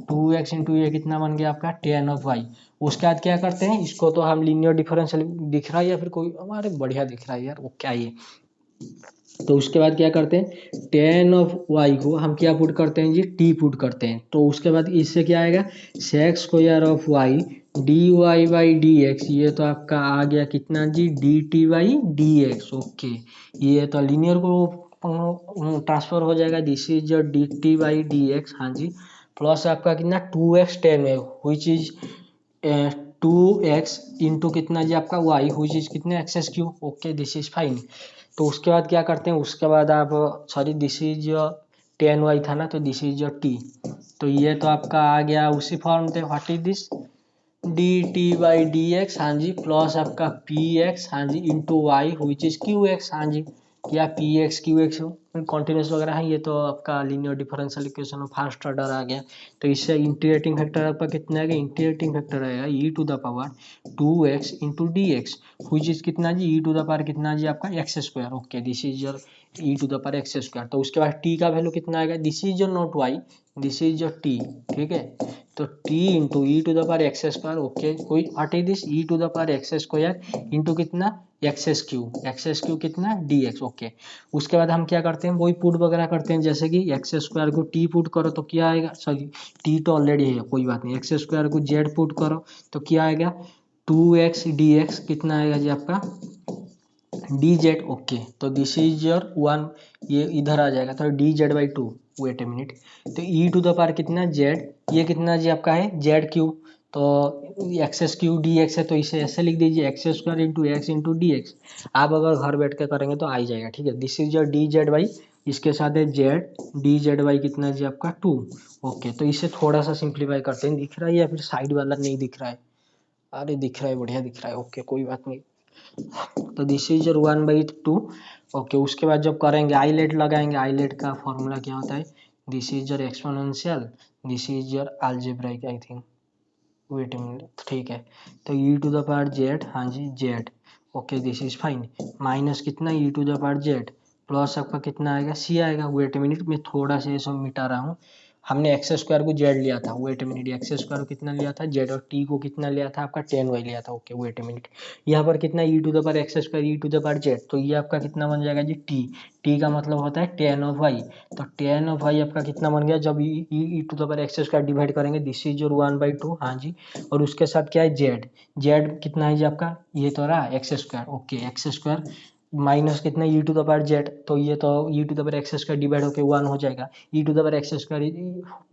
टू एक्स इंटू ये कितना बन गया आपका टेन ऑफ वाई। उसके बाद क्या करते हैं, इसको तो हम लीनियर डिफरेंशियल दिख रहा है या फिर कोई, हमारे बढ़िया दिख रहा है यार, वो क्या ये। तो उसके बाद क्या करते हैं, टेन ऑफ वाई को हम क्या पुट करते हैं जी, टी पुट करते हैं। तो उसके बाद इससे क्या आएगा, sec square of Y D Y by D X, ये तो आपका आ गया कितना जी, D T by D x. Okay, ये तो लीनियर को ट्रांसफर हो जाएगा, this is your D T by D x, हाँ जी, प्लस आपका कितना टू एक्स टेन है which is two x into कितना जी आपका वाई विच इज कितना x S Q. Okay, this is fine. तो उसके बाद क्या करते हैं, उसके बाद आप, sorry this is tan y था ना, तो दिस इज योर टी। तो ये तो आपका आ गया उसी फॉर्म पे, what is this, D T by D x, हाँ जी, प्लस आपका पी एक्स, हाँ जी, into Y which is Q X, हाँ जी, या P X Q X continuous वगैरह है। ये तो आपका linear differential equation first order आ गया। तो इससे इंटीग्रेटिंग फैक्टर आपका कितना आएगा, इंटीग्रेटिंग फैक्टर आएगा e to the power to x into d x which is कितना जी, ई टू द पावर कितना जी आपका x square. Okay, this is your e to the power x square. तो उसके बाद टी का वैल्यू कितना आएगा, this is your naught y, this is your t, ठीक है। तो t into e to the power x square. Okay, कोई what is this, E to the power x square into कितना एक्स एस क्यू कितना d x. Okay, उसके बाद हम क्या करते हैं, वही पुट वगैरह करते हैं, जैसे कि एक्स स्क्वायर को टी पुट करो तो क्या आएगा, सॉरी टी तो ऑलरेडी है, कोई बात नहीं, एक्स स्क्वायर को जेड पुट करो तो क्या आएगा, टू एक्स डी एक्स कितना आएगा जी आपका डी जेड। ओके, तो दिस इज योर वन, ये इधर आ जाएगा, तो d z by two. Wait a minute, तो ई टू द पावर कितना जेड, ये कितना जी आपका है जेड क्यू, तो x S q d x है, तो इसे ऐसे लिख दीजिए x square into x into d x. आप अगर घर बैठ के करेंगे तो आ ही जाएगा, ठीक है। This is your D z by, इसके साथ है जेड, डी जेड बाई कितना जी आपका टू। ओके, तो इसे थोड़ा सा सिंप्लीफाई करते हैं, दिख रहा है या फिर साइड वाला नहीं दिख रहा है, अरे दिख रहा है, बढ़िया दिख रहा है। ओके, कोई बात नहीं, तो दिस इज योर 1/2। ओके, उसके बाद जब करेंगे आईलेट लगाएंगे, आईलेट का फॉर्मूला क्या होता है, this is your exponential, this is your algebraic I think, wait a minute, ठीक है। तो e to the power z, हाँ जी z, okay this is fine, minus कितना e to the power z, plus आपका कितना आएगा सी आएगा, वेट अ मिनट मैं थोड़ा सा ये सब मिटा रहा हूँ। हमने एक्स स्क्वायर को जेड लिया था, wait a minute, x square को कितना लिया था जेड, और टी को कितना लिया था आपका 10y लिया था, ओके वेट अ मिनट। यहाँ पर कितना e to the power x square e to the power z, तो ये आपका कितना बन जाएगा जी टी, टी का मतलब होता है 10 तो 10 आपका कितना बन गया, जब e to the power x square divide करेंगे, दिस इज योर 1/2, हाँ जी, और उसके साथ क्या है जेड, जेड कितना है जी आपका, ये तो रहा x square, okay x square minus कितना e to the power z, तो ये तो e to the power x square divide होकर 1 हो जाएगा, e to the power x square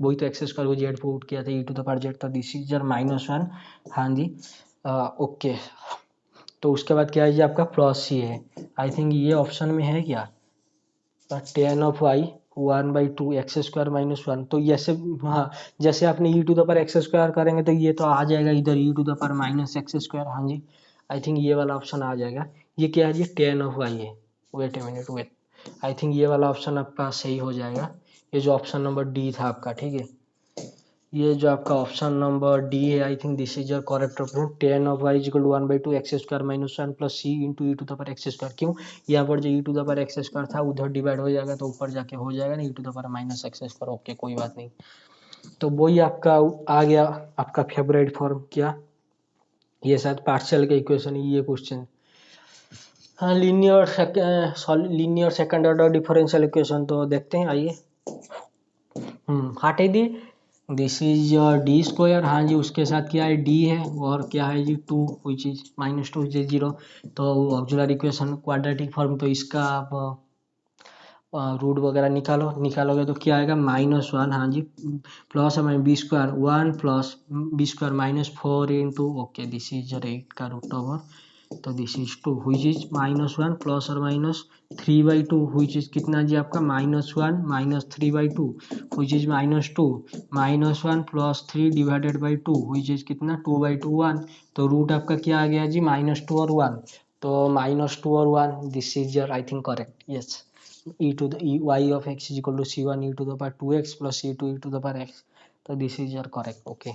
वही तो एक्स स्क्वायर को जेड पे पुट किया था e to the power z, तो दिस इज योर -1, हाँ जी, ओके। तो उसके बाद क्या है जी आपका प्लस सी है, आई थिंक ये ऑप्शन में है क्या, 10 1/2 एक्स स्क्वायर -1, तो जैसे हाँ, जैसे आपने e to the power x square करेंगे तो ये तो आ जाएगा इधर e to the power minus x square, हाँ जी, आई थिंक ये वाला ऑप्शन आ जाएगा। ये क्या है जी 10 है, wait a minute wait, I think ये वाला ऑप्शन आपका सही हो जाएगा, ये जो ऑप्शन नंबर डी था आपका, ठीक है, ये जो आपका ऑप्शन नंबर डी है, I think this is your correct option, 10 is equal to 1/2 x square -1 plus c into e to the power x square, क्यों, यहाँ पर जो e to the power x square था उधर डिवाइड हो जाएगा तो ऊपर जाके हो जाएगा ना e to the power minus x square, okay कोई बात नहीं। तो वही आपका आ गया आपका फेवरेट फॉर्म, क्या ये शायद पार्शियल का इक्वेशन है ये क्वेश्चन, हाँ linear second order differential equation, तो देखते हैं आइए। हटे दिए, दिस इज डी स्क्वायर, हाँ जी, उसके साथ क्या है डी है और क्या है जी 2 विच इज -2 इज 0, तो ऑक्सिलरी इक्वेशन क्वाड्रेटिक फॉर्म, तो इसका आप रूट वगैरह निकालोगे तो क्या आएगा -1, हाँ जी, प्लस हमारे b square 1 plus b square -4 into, okay this is 8 का रूट ओवर, तो this is 2 which is -1 plus और -3/2 विच इज कितना जी आपका -1 -3/2 which is -2, -1 plus 3 divided by 2 which is कितना 2/2 1, तो रूट आपका क्या आ गया जी -2 और 1, तो -2 और 1 this is your I think correct, yes, e to the y of x is equal to c1 e to the power 2x plus c2 e to the power x, तो this is your correct, okay।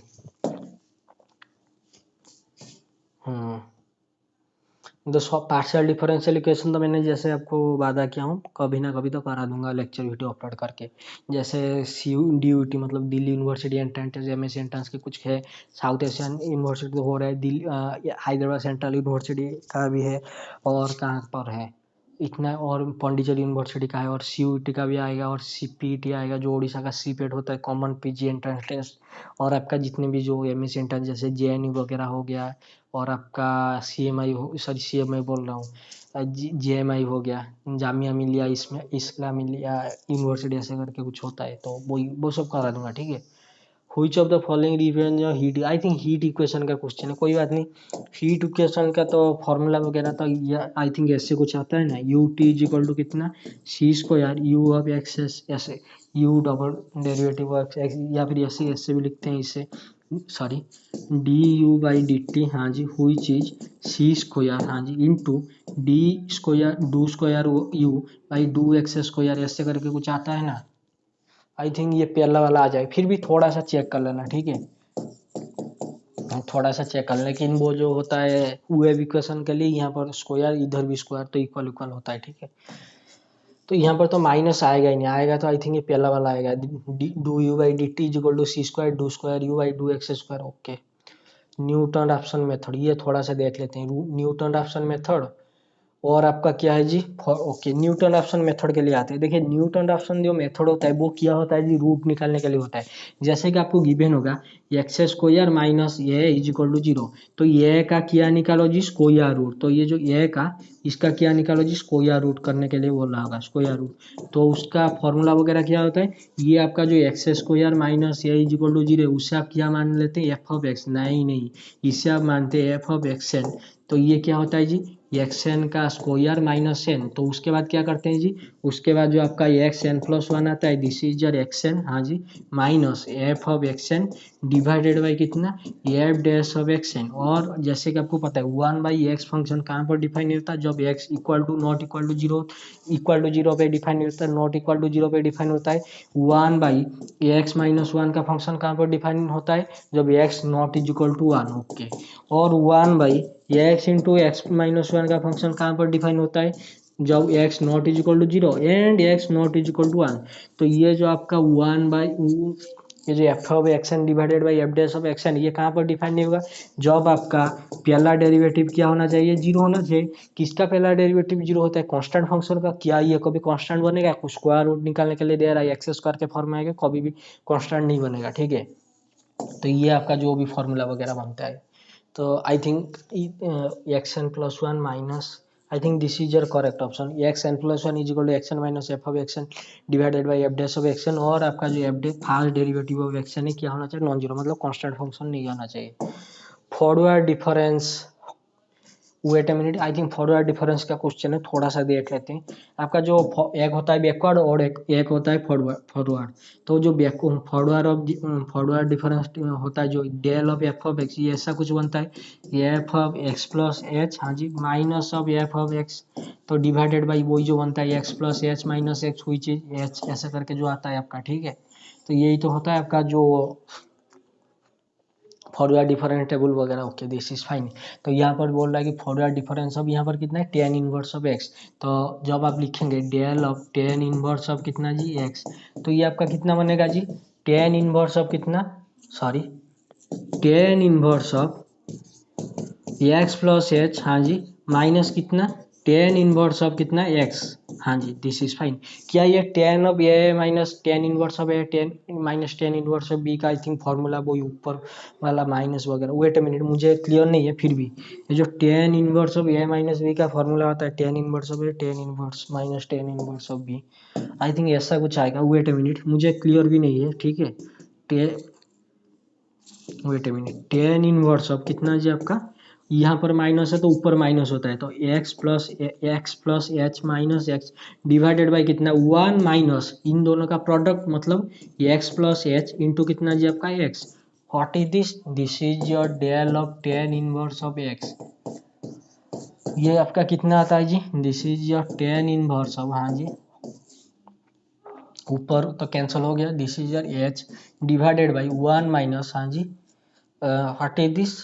दोस्तों partial differential equation तो मैंने जैसे आपको वादा किया हूँ कभी ना कभी तो करा दूंगा लेक्चर वीडियो अपलोड करके, जैसे DUT मतलब Delhi university entrance MSc entrance के कुछ है, साउथ एशियन यूनिवर्सिटी हो रहा है, दिल्ली हैदराबाद सेंट्रल यूनिवर्सिटी का भी है, और कहाँ पर है इतना, और पांडिचेरी यूनिवर्सिटी का है, और CUET का भी आएगा, और CPET आएगा जो उड़ीसा का CPET होता है कॉमन PG एंट्रेंस टेस्ट, और आपका जितने भी जो MSc एंट्रेंस जैसे JNU वगैरह हो गया, और आपका CMI हो, सॉरी CMI बोल रहा हूँ, JMI हो गया, जामिया मिलिया इसमें इस्लामिया यूनिवर्सिटी ऐसे करके कुछ होता है, तो वो सब करा दूंगा, ठीक है। Which of the following represent heat, I think heat equation का क्वेश्चन है, कोई बात नहीं, हीट इक्वेशन का तो फॉर्मूला वगैरह तो आई थिंक ऐसे कुछ आता है ना, UT इज इक्वल टू कितना सी स्क्वायर U ऑफ एक्स ऐसे, U double derivative of x, या फिर ऐसे भी लिखते हैं इसे, सॉरी du/dt, हाँ जी, व्हिच इज सी स्क्वायर, हाँ जी, into d square do square U by do x square, ऐसे करके कुछ आता है ना, आई थिंक ये पहला वाला आ जाए, फिर भी थोड़ा सा चेक कर लेना, ठीक है, थोड़ा सा चेक कर, लेकिन वो जो होता है वेव इक्वेशन के लिए यहाँ पर स्क्वायर इधर भी स्क्वायर तो इक्वल इक्वल होता है, ठीक है, तो यहाँ पर तो माइनस आएगा ही नहीं, आएगा तो आई थिंक ये पहला वाला आएगा, डू u/dt is equal to c square do square U by do x square, okay. Newton Raphson method ये थोड़ा सा देख लेते हैं, न्यूटन रैप्सन मेथड, और आपका क्या है जी ओके, न्यूटन रैप्सन मेथड के लिए आते हैं, देखिए न्यूटन रैप्सन जो मेथड होता है वो क्या होता है जी, रूट निकालने के लिए होता है, जैसे कि आपको गिवन होगा एक्स स्क्वायर माइनस ये इज इक्वल टू 0, तो ये का क्या निकालो जी स्क्वायर रूट, तो ये जो ये का इसका क्या निकालो जी स्क्वायर रूट करने के लिए बोला होगा स्क्वायर रूट, तो उसका फॉर्मूला वगैरह क्या होता है, ये आपका जो एक्स स्क्वायर माइनस ये इज इक्वल टू 0 उससे आप क्या मान लेते हैं f ऑफ x, नहीं नहीं, इससे आप मानते हैं f ऑफ xn, तो ये क्या होता है जी, एक्स एन का स्क्वायर माइनस एन। तो उसके बाद क्या करते हैं जी, उसके बाद जो आपका एक्स एन प्लस वन आता है, this is your x n, हाँ जी, minus f of x n divided by कितना, f dash of x n. और जैसे कि आपको पता है 1/x फंक्शन कहाँ पर डिफाइन होता है, जब x equal to not equal to zero, equal to zero पे डिफाइन होता है, नॉट इक्वल टू जीरो पे डिफाइन होता है। 1/x माइनस वन का फंक्शन कहाँ पर डिफाइन होता है, जब x not is equal to one, okay. और 1/x into x minus one का फंक्शन कहाँ पर डिफाइन होता है, जब x not is equal to zero and x not is equal to one. तो ये जो आपका ये जो f of x n divided by f dash of x n, ये कहाँ पर डिफाइन नहीं होगा, जब आपका पहला डेरिवेटिव क्या होना चाहिए, जीरो होना चाहिए। किसका पहला डेरिवेटिव जीरो होता है, कांस्टेंट फंक्शन का। क्या ये कभी कांस्टेंट बनेगा, कुछ स्क्वायर रूट निकालने के लिए दे रहा है, एक्स स्क्वायर के फॉर्म में आएगा, कभी भी कांस्टेंट नहीं बनेगा, ठीक है। तो ये आपका जो भी फॉर्मूला वगैरह बनता है, तो I think x n plus one minus, I think this is your correct option, x n plus one is equal to x n minus f of x n divided by f dash of x n. और आपका जो f the first derivative of x n है क्या होना चाहिए, non zero, मतलब constant function नहीं आना चाहिए। Forward difference, wait a minute, I think forward difference का क्वेश्चन है, थोड़ा सा देख लेते हैं। आपका जो एक होता है बैकवर्ड और एक होता है फॉरवर्ड। तो जो फॉरवर्ड डिफरेंस होता है, जो del of f of x, ये ऐसा कुछ बनता है, f of x plus h, हाँ जी, minus of f of x, तो डिवाइडेड बाई वही जो बनता है x plus h minus x, हुई चीज एच ऐसा करके जो आता है आपका, ठीक है। तो यही तो होता है आपका जो फॉरवर्ड डिफरेंस टेबल वगैरह, ओके, दिस इज फाइन। तो यहाँ पर बोल रहा है कि फॉरवर्ड डिफरेंस ऑफ, यहाँ पर कितना है, टेन इनवर्स ऑफ एक्स। तो जब आप लिखेंगे del of tan inverse of कितना जी, एक्स, तो ये आपका कितना बनेगा जी, टेन इनवर्स ऑफ कितना, sorry, tan inverse of x plus h, हाँ जी, माइनस कितना, टेन इनवर्स ऑफ कितना, एक्स, हाँ जी, दिस इज फाइन। क्या ये tan of a minus tan inverse of a, tan minus tan inverse of b का आई थिंक फॉर्मूला वो ऊपर वाला माइनस वगैरह, वेट अ मिनट, मुझे क्लियर नहीं है, फिर भी ये जो tan inverse of a minus b का फॉर्मूला होता है, tan inverse of a tan inverse minus tan inverse of b, I think ऐसा कुछ आएगा, वेट अ मिनट, मुझे क्लियर भी नहीं है, ठीक है। Wait a minute, tan inverse of कितना जी आपका, यहाँ पर माइनस है तो ऊपर माइनस होता है, तो x plus h minus x divided by कितना, वन माइनस इन दोनों का प्रोडक्ट, मतलब एक्स प्लस एच इंटू कितना जी आपका x. What is this, this is your del of tan inverse of x. ये आपका कितना आता है जी, this is your tan inverse of, हाँ जी, ऊपर तो कैंसिल हो गया, this is your h divided by one minus, हाँ जी, what is this,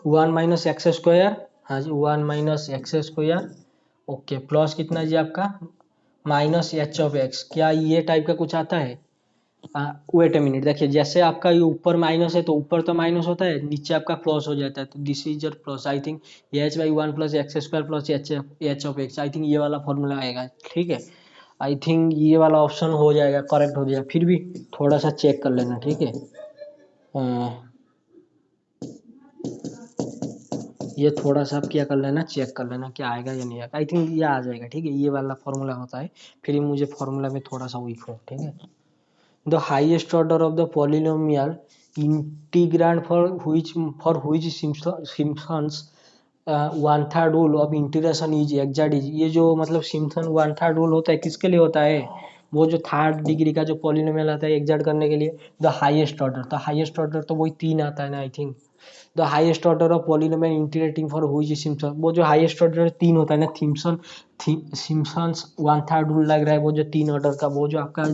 one minus x square, हाँ जी, one minus x square, okay, plus कितना जी आपका, माइनस एच ऑफ एक्स। क्या ये टाइप का कुछ आता है, वेट अ मिनट, देखिए जैसे आपका ये ऊपर माइनस है तो ऊपर तो माइनस होता है, नीचे आपका प्लस हो जाता है, तो this is your plus, I think H by one plus x square plus H of x, I think ये वाला फॉर्मूला आएगा, ठीक है। आई थिंक ये वाला ऑप्शन हो जाएगा, करेक्ट हो जाएगा, फिर भी थोड़ा सा चेक कर लेना, ठीक है। ये थोड़ा सा आप क्या कर लेना, चेक कर लेना क्या आएगा या नहीं आएगा, आई थिंक ये आ जाएगा, ठीक है, ये वाला फॉर्मूला होता है, फिर ये मुझे फॉर्मूला में थोड़ा सा वीक हो, ठीक है। The highest order of the polynomial integrand for which Simpson's one third rule of integration is exact is, ये जो मतलब सिम्पसन वन थर्ड रूल होता है किसके लिए होता है, वो जो थर्ड डिग्री का जो पॉलिनोमियल आता है एग्जैक्ट करने के लिए, द हाईएस्ट ऑर्डर, तो हाईएस्ट ऑर्डर तो वही तीन आता है ना, I think the highest order of polynomial integrating for which Simpson, वो जो हाईएस्ट ऑर्डर तीन होता है ना, सिम्पसन्स वन थर्ड रूल लग रहा है, वो जो तीन ऑर्डर का, वो जो आपका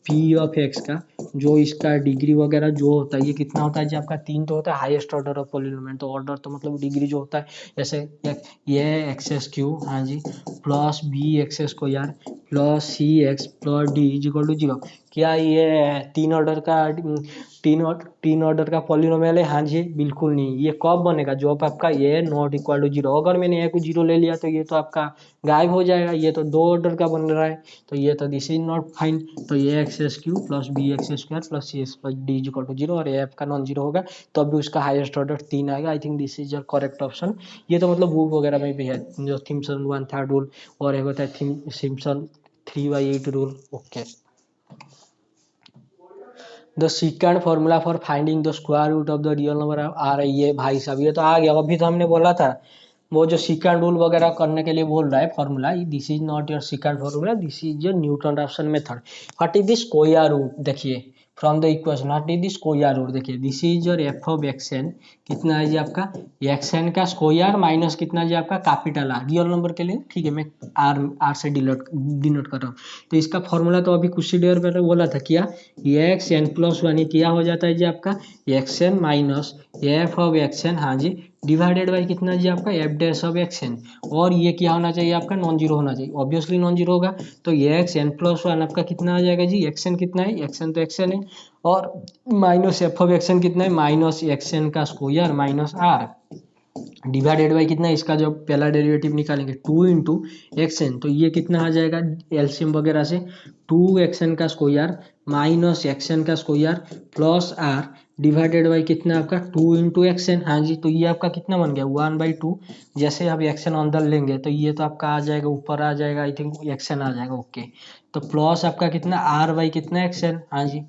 पी ऑफ एक्स का जो इसका डिग्री वगैरह जो होता है, ये कितना होता है जी आपका, तीन तो होता है हाईएस्ट ऑर्डर ऑफ पॉलिनोमियल, तो ऑर्डर तो मतलब डिग्री जो होता है, जैसे ये एक्स एस क्यू, हाँ जी, plus b x square plus c x plus d is equal to zero. क्या ये तीन ऑर्डर का पॉलिनोमियल है, हाँ जी, बिल्कुल नहीं, ये कब बनेगा, जब आपका ये नॉट इक्वल टू जीरो, अगर मैंने ए को जीरो ले लिया तो ये तो आपका गायब हो जाएगा, ये तो दो ऑर्डर का बन रहा है, तो ये तो दिस इज नॉट फाइन, तो ये x S q plus b x square plus c x plus d is equal to zero, और एफ का नॉन जीरो होगा तो अभी उसका हाईएस्ट ऑर्डर तीन आएगा, I think this is your correct option. ये तो मतलब बुक वगैरह में भी है, जो सिम्पसन वन थर्ड रूल, और एक होता है Simpson 3/8 rule, okay. The second formula for finding the square root of the real number आ रही है भाई साहब, ये तो आ गया, अभी तो हमने बोला था वो जो सेकंड रूल वगैरह करने के लिए बोल रहा है formula, this is not your second formula, this is your Newton Raphson method. What is this square root, देखिए from the equation what is this square root, देखिए this is your F of x n, कितना है जी आपका x n का square minus कितना जी आपका कैपिटल आर, रियल नंबर के लिए, ठीक है, मैं आर आर से डिनोट कर रहा हूँ। तो इसका फॉर्मूला तो अभी कुछ ही देर पहले बोला था, क्या एक्स एन प्लस वन, क्या हो जाता है जी आपका x n minus f of x n, हाँ जी, डिवाइडेड बाई कितना जी आपका f dash of x n, और ये क्या होना चाहिए आपका नॉन जीरो होना चाहिए, ऑब्वियसली नॉन जीरो होगा। तो ये एक्स एन प्लस वन आपका कितना आ जाएगा जी, एक्स एन कितना है, एक्स एन तो एक्स एन है, और minus f of x n कितना है, माइनस एक्स एन का square minus r, divided by कितना है, इसका जब पहला डेरिवेटिव निकालेंगे 2 इंटू एक्स एन, तो ये कितना आ जाएगा एलसीएम वगैरह से, 2 एक्स एन का स्क्वायर माइनस एक्स एन का square plus r, divided by कितना आपका 2 इंटू एक्स एन, हाँ जी, तो ये आपका कितना बन गया 1/2, जैसे आप एक्स एन अंदर लेंगे तो ये तो आपका आ जाएगा ऊपर आ जाएगा, आई थिंक एक्स एन आ जाएगा, ओके। तो प्लस आपका कितना आर बाई कितना एक्स एन, हाँ जी।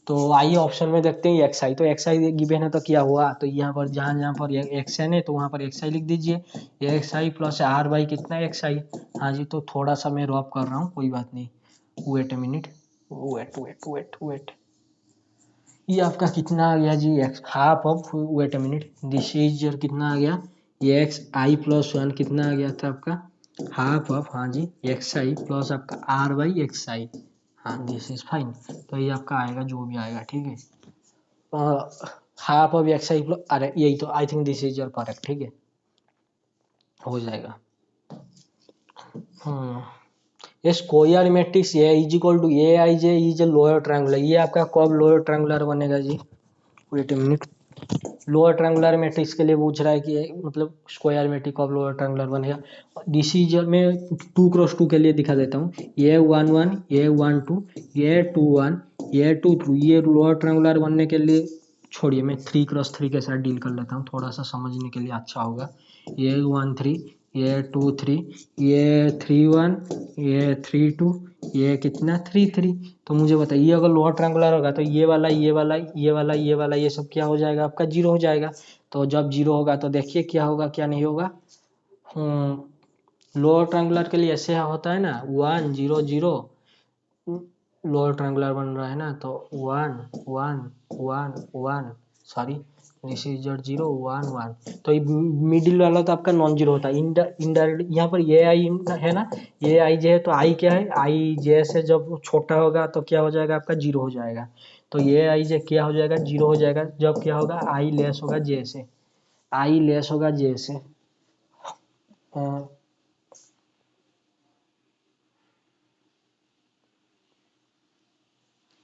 तो आइए ऑप्शन में देखते हैं एक्स आई, तो एक्स आई गिवन है तो क्या हुआ, तो यहाँ पर जहाँ जहाँ पर एक्स एन है तो वहाँ पर एक्स आई लिख दीजिए, x i plus r by कितना एक्स आई, हाँ जी। तो थोड़ा सा मैं रॉप कर रहा हूँ, कोई बात नहीं, wait a minute, wait wait wait wait, ये आपका कितना आ गया जी x half of, wait a minute, this is your कितना आ गया एक्स आई प्लस वन, कितना आ गया था आपका हाफ ऑफ, हाँ जी, एक्स आई प्लस आपका आर बाई एक्स आई, हाँ दिस इज फाइन। तो ये आपका आएगा जो भी आएगा, ठीक है, half of x i plus, अरे यही तो, I think this is your correct, ठीक है, हो जाएगा। ये square matrix A is equal to a i j is lower triangular, ये आपका कब लोअर ट्रायंगुलर बनेगा जी, wait a minute, lower triangular matrix के लिए पूछ रहा है कि मतलब स्क्वायर मैट्रिक्स कब लोअर ट्रायंगुलर बनेगा। डिसीजन में 2x2 के लिए दिखा देता हूँ, ये 1 1, ये 1 2, ये 2 1, ये 2 2, ये लोअर ट्रायंगुलर बनने के लिए, छोड़िए मैं 3x3 के साथ डील कर लेता हूँ, थोड़ा सा समझने के लिए अच्छा होगा। ये 1 3, ये 2 3, ये 3 1, ये 3 2, ये कितना 3 3। तो मुझे बताइए अगर लोअर ट्रायंगुलर होगा तो ये वाला ये वाला ये वाला ये वाला ये सब क्या हो जाएगा आपका जीरो हो जाएगा। तो जब जीरो होगा तो देखिए क्या होगा क्या नहीं होगा। लोअर ट्रायंगुलर के लिए ऐसे होता है ना 1 0 0, लोअर ट्रायंगुलर बन रहा है ना, तो 1 1 1 1, सॉरी दिस इज योर 0 1 1, तो मिडिल वाला तो आपका नॉन जीरो होता है, इनडायरेक्ट यहाँ पर ये आई है ना, ये आई जे है, तो आई क्या है, आई जे से जब छोटा होगा तो क्या हो जाएगा आपका जीरो हो जाएगा। तो ये आई जे क्या हो जाएगा जीरो हो जाएगा जब क्या होगा आई लेस होगा जे से, आई लेस होगा जे से।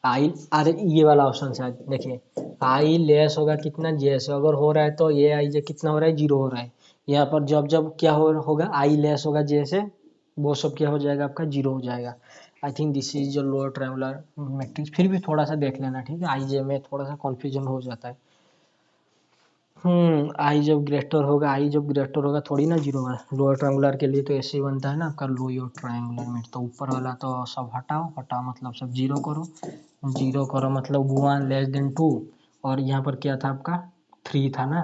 आई, अरे ये वाला ऑप्शन से देखिए, आई लेस होगा कितना जे से, अगर हो रहा है तो ये आई जे कितना हो रहा है जीरो हो रहा है, यहाँ पर जब जब क्या होगा आई लेस होगा जे से, वो सब क्या हो जाएगा आपका जीरो हो जाएगा। I think this is your lower triangular matrix, फिर भी थोड़ा सा देख लेना, ठीक है, आई जे में थोड़ा सा कन्फ्यूजन हो जाता है। आई जब ग्रेटर होगा थोड़ी ना जीरो होगा, लोअर ट्रायंगुलर के लिए तो ऐसे ही बनता है ना आपका लोअर ट्रायंगुलर में, तो ऊपर वाला तो सब हटाओ, हटाओ मतलब सब जीरो करो, जीरो करो मतलब 1 <2, और यहाँ पर क्या था आपका 3 था ना,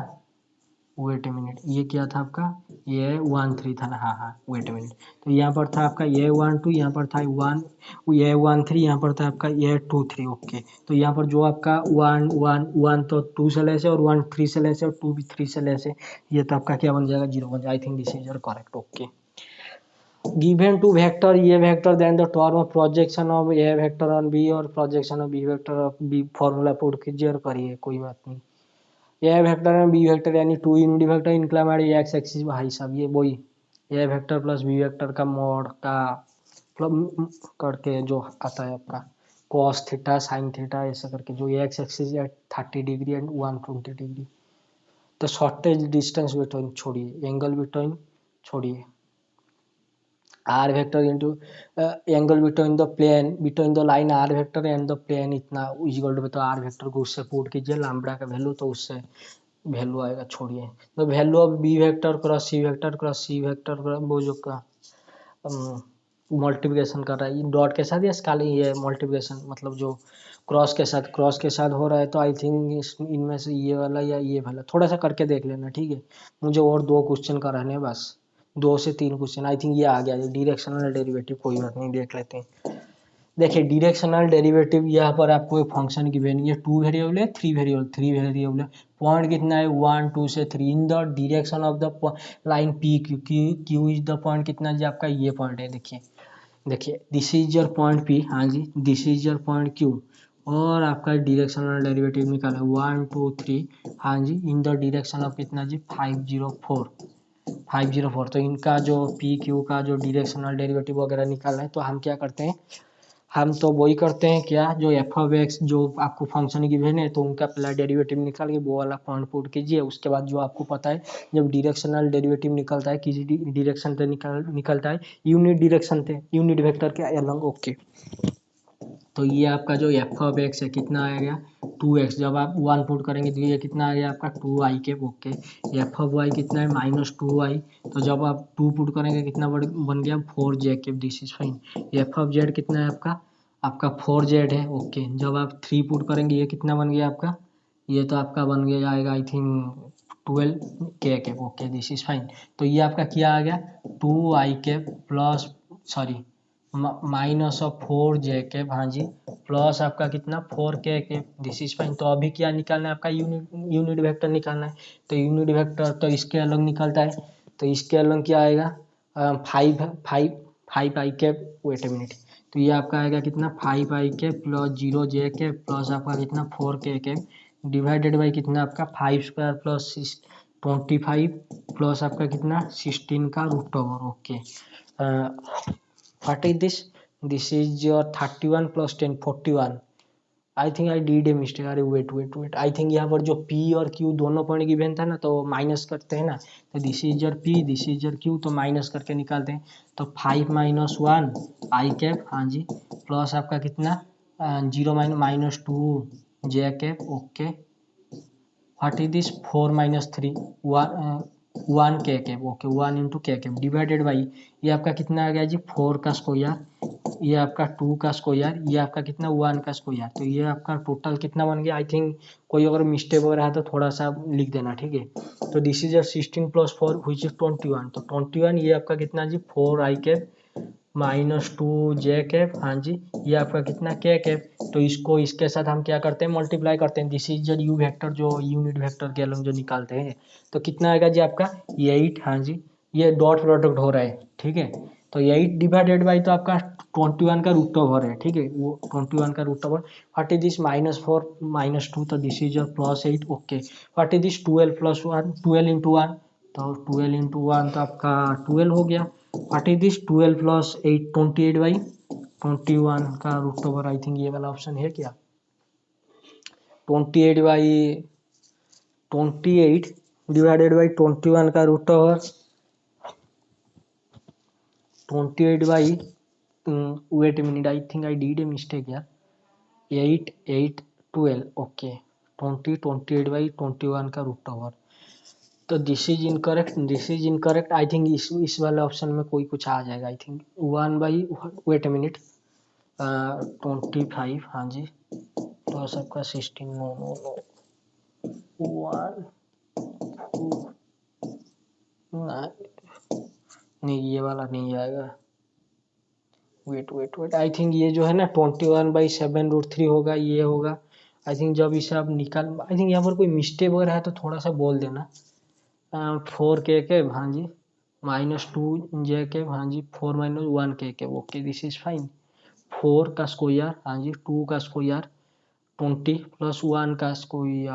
वेट ए मिनट, ये क्या था आपका ये 1 3 था ना, हाँ हाँ वेट ए मिनट, तो यहाँ पर था आपका ये 1 2, यहाँ पर था 1, ये 1 3, यहाँ पर था आपका ये 2 3, ओके। तो यहाँ पर जो आपका 1 1 1 तो 2 से लेस है, और 1 3 से लेस है, और 2 भी 3 से लेस है, ये तो आपका क्या बन जाएगा जीरो बन जाएगा। I think this is your correct, okay. given to vector a vector then the term of projection of a vector on b और projection of b vector of b formula put कीजिए और करिए, कोई बात नहीं। ए vector में B vector यानी 2 unit vector inclined x axis, भाई साहब ये वही ए वेक्टर प्लस बी वेक्टर का मोड का करके जो आता है आपका cos थीटा sin थीटा ऐसा करके, जो एक्स एक्सिस है 30 डिग्री एंड 120 डिग्री। तो शॉर्टेज डिस्टेंस बिटवीन छोड़िए, एंगल बिटवीन छोड़िए, r vector into angle between the line r vector and the plane, इतना इक्वल टू, तो आर वेक्टर को उससे पुट कीजिए लैम्ब्डा का वैल्यू, तो उससे वैल्यू आएगा, छोड़िए। तो value of b vector cross c vector cross c vector वो जो का मल्टीप्लिकेशन कर रहा है डॉट के साथ या स्केलिंग, ये मल्टीप्लिकेशन मतलब जो क्रॉस के साथ हो रहा है तो आई थिंक इनमें से ये वाला या ये वाला थोड़ा सा करके देख लेना, ठीक है। मुझे और 2 क्वेश्चन कराने हैं बस, 2 से 3 क्वेश्चन। आई थिंक ये आ गया डायरेक्शनल डेरिवेटिव, कोई बात नहीं देख लेते हैं। देखिए डायरेक्शनल डेरिवेटिव यहाँ पर आपको एक फंक्शन गिवन है, 2 वेरिएबल है 3 वेरिएबल, 3 वेरिएबल है, पॉइंट कितना है 1 2 से 3 in the direction of the line p q, q is the point कितना जी आपका ये पॉइंट है। देखिए देखिए this is your point p, हाँ जी, this is your point q, और आपका डायरेक्शनल डेरिवेटिव निकाला 1 2 3, हाँ जी, इन द डायरेक्शन ऑफ कितना जी 504। तो इनका जो पी क्यू का जो डायरेक्शनल डेरिवेटिव वगैरह निकालना है तो हम क्या करते हैं, हम तो वही करते हैं क्या, जो एफ ऑफ एक्स जो आपको फंक्शन गिवन है तो उनका पहला डेरिवेटिव निकाल के वो वाला पॉइंट पुट कीजिए। उसके बाद जो आपको पता है जब डायरेक्शनल डेरिवेटिव निकलता है किसी डायरेक्शन पे निकलता है यूनिट डायरेक्शन पे यूनिट वेक्टर के अलग, ओके। तो ये आपका जो एफ ऑफ एक्स है कितना आएगा 2x, जब आप 1 पुट करेंगे तो ये कितना आ गया आपका 2i के, ओके। एफ ऑफ वाई कितना है -2i, तो जब आप 2 पुट करेंगे कितना बन गया 4j के, this is fine. F of Z कितना है आपका आपका 4z है, ओके। जब आप 3 पुट करेंगे ये कितना बन गया आपका, ये तो आपका बन गया आएगा आई थिंक 12k के, ओके दिस इज फाइन। तो ये आपका क्या आ गया 2i के प्लस सॉरी -4j, हाँ जी, प्लस आपका कितना 4k, दिस इज फाइन। तो अभी क्या निकालना है आपका यूनिट वेक्टर निकालना है। तो यूनिट वेक्टर तो इसके अलग निकलता है, तो इसके अलग क्या आएगा 5i के, वेट ए मिनट, तो ये आपका आएगा कितना 5i के प्लस 0j प्लस आपका कितना 4k डिवाइडेड बाई कितना आपका 5² प्लस 25 प्लस आपका कितना 16 का root over, okay. What is this? This is your 31 plus 10 41. I think I deed a mistake, अरे वेट आई थिंक यहाँ पर जो P और Q दोनों पॉइंट गिवन था ना तो माइनस करते हैं ना, तो this is your P this is your Q, तो माइनस करके निकालते हैं। तो 5 - 1 आई कैप, हाँ जी, प्लस आपका कितना 0 -2j cap, okay. What is this 4 - 3 1 k cap, okay 1 into k cap divided by ये आपका कितना आ गया जी 4 का स्क्वायर, ये आपका 2 का स्क्वायर, ये आपका कितना 1 का स्क्वायर, तो ये आपका टोटल कितना बन गया। आई थिंक कोई अगर मिस्टेक वगैरह है तो थोड़ा सा लिख देना, ठीक है। तो दिस इज 16 + 4 व्हिच इज 21, तो 21 ये आपका कितना जी 4i कैप -2j कैप, हाँ जी, ये आपका कितना k कैप। तो इसको इसके साथ हम क्या करते हैं मल्टीप्लाई करते हैं, दिस इज जो यू वेक्टर जो यूनिट वेक्टर के अलग जो निकालते हैं, तो कितना आएगा जी आपका 8, हाँ जी, ये डॉट प्रोडक्ट हो रहा है, ठीक है। तो 8 डिवाइडेड बाई तो आपका 21 का रूट ओवर है, ठीक है, वो 21 का root over. What is this -4 -2, तो this is your +8, okay. What is this 12 + 1 12 into 1, तो 12 इंटू 1 तो आपका 12 हो गया। व्हाट इज दिस 12 + 8 28 बाई 21 का रूट ओवर, आई थिंक ये वाला ऑप्शन है क्या 28 बाई 28 डिवाइडेड बाई 21 का root over 28 by wait minute I think I did a mistake यार 8 8 12, ओके 28 बाई 21 का रूट ओवर, तो this is incorrect I think इस वाले ऑप्शन में कोई कुछ आ जाएगा I think 1 by wait a minute 25, हाँ जी, तो सबका 16 नो नो नो 1 नहीं ये वाला नहीं आएगा, वेट आई थिंक ये जो है ना 21/7√3 होगा, ये होगा आई थिंक। जब इसे आप निकाल आई थिंक यहाँ पर कोई मिस्टेक वगैरह है तो थोड़ा सा बोल देना। 4k के, हाँ जी, -2j के, हाँ जी, 4 - 1k के, ओके दिस इज फाइन। 4 का स्क्वायर, हाँ जी, 2 का स्क्वायर 20 + 1 का स्क्वायर,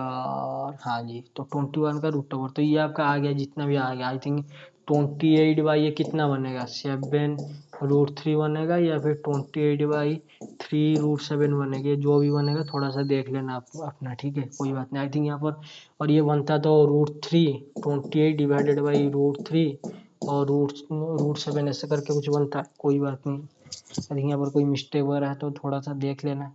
हाँ जी, तो 21 का रूट ओवर, तो ये आपका आ गया जितना भी आ गया आई थिंक 28 बाई ये कितना बनेगा 7√3 बनेगा या फिर 28/3√7 बनेगा, जो भी बनेगा थोड़ा सा देख लेना आप अपना, ठीक है, कोई बात नहीं। आई थिंक यहाँ पर और ये बनता तो √3 28 डिवाइडेड बाई √3 और √7 ऐसे करके कुछ बनता, कोई बात नहीं। आई थिंक यहाँ पर कोई मिस्टेक वगैरह है तो थोड़ा सा देख लेना।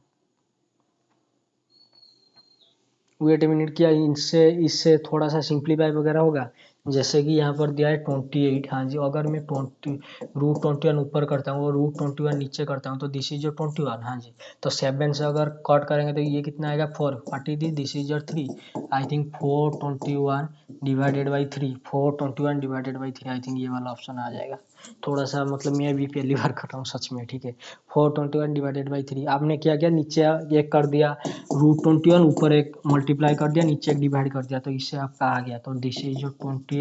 वेट मिनट किया, इससे इससे थोड़ा सा सिंप्लीफाई वगैरह होगा। जैसे कि यहाँ पर दिया है 28, हाँ जी, अगर मैं √21 ऊपर करता हूँ और √21 नीचे करता हूँ तो दिस इज योर 21, हाँ जी। तो 7 से अगर कट करेंगे तो ये कितना आएगा 4, 43, this is your 3। I think 421 divided by 3, 421 divided by 3, I think ये वाला ऑप्शन आ जाएगा। थोड़ा सा मतलब मैं भी पहली बार कर रहा हूँ सच में, ठीक है। 421 डिवाइडेड बाई 3, आपने क्या किया, नीचे एक कर दिया √21, ऊपर एक मल्टीप्लाई कर दिया, नीचे एक डिवाइड कर दिया, तो इससे आपका आ गया। तो दिस इज जो 28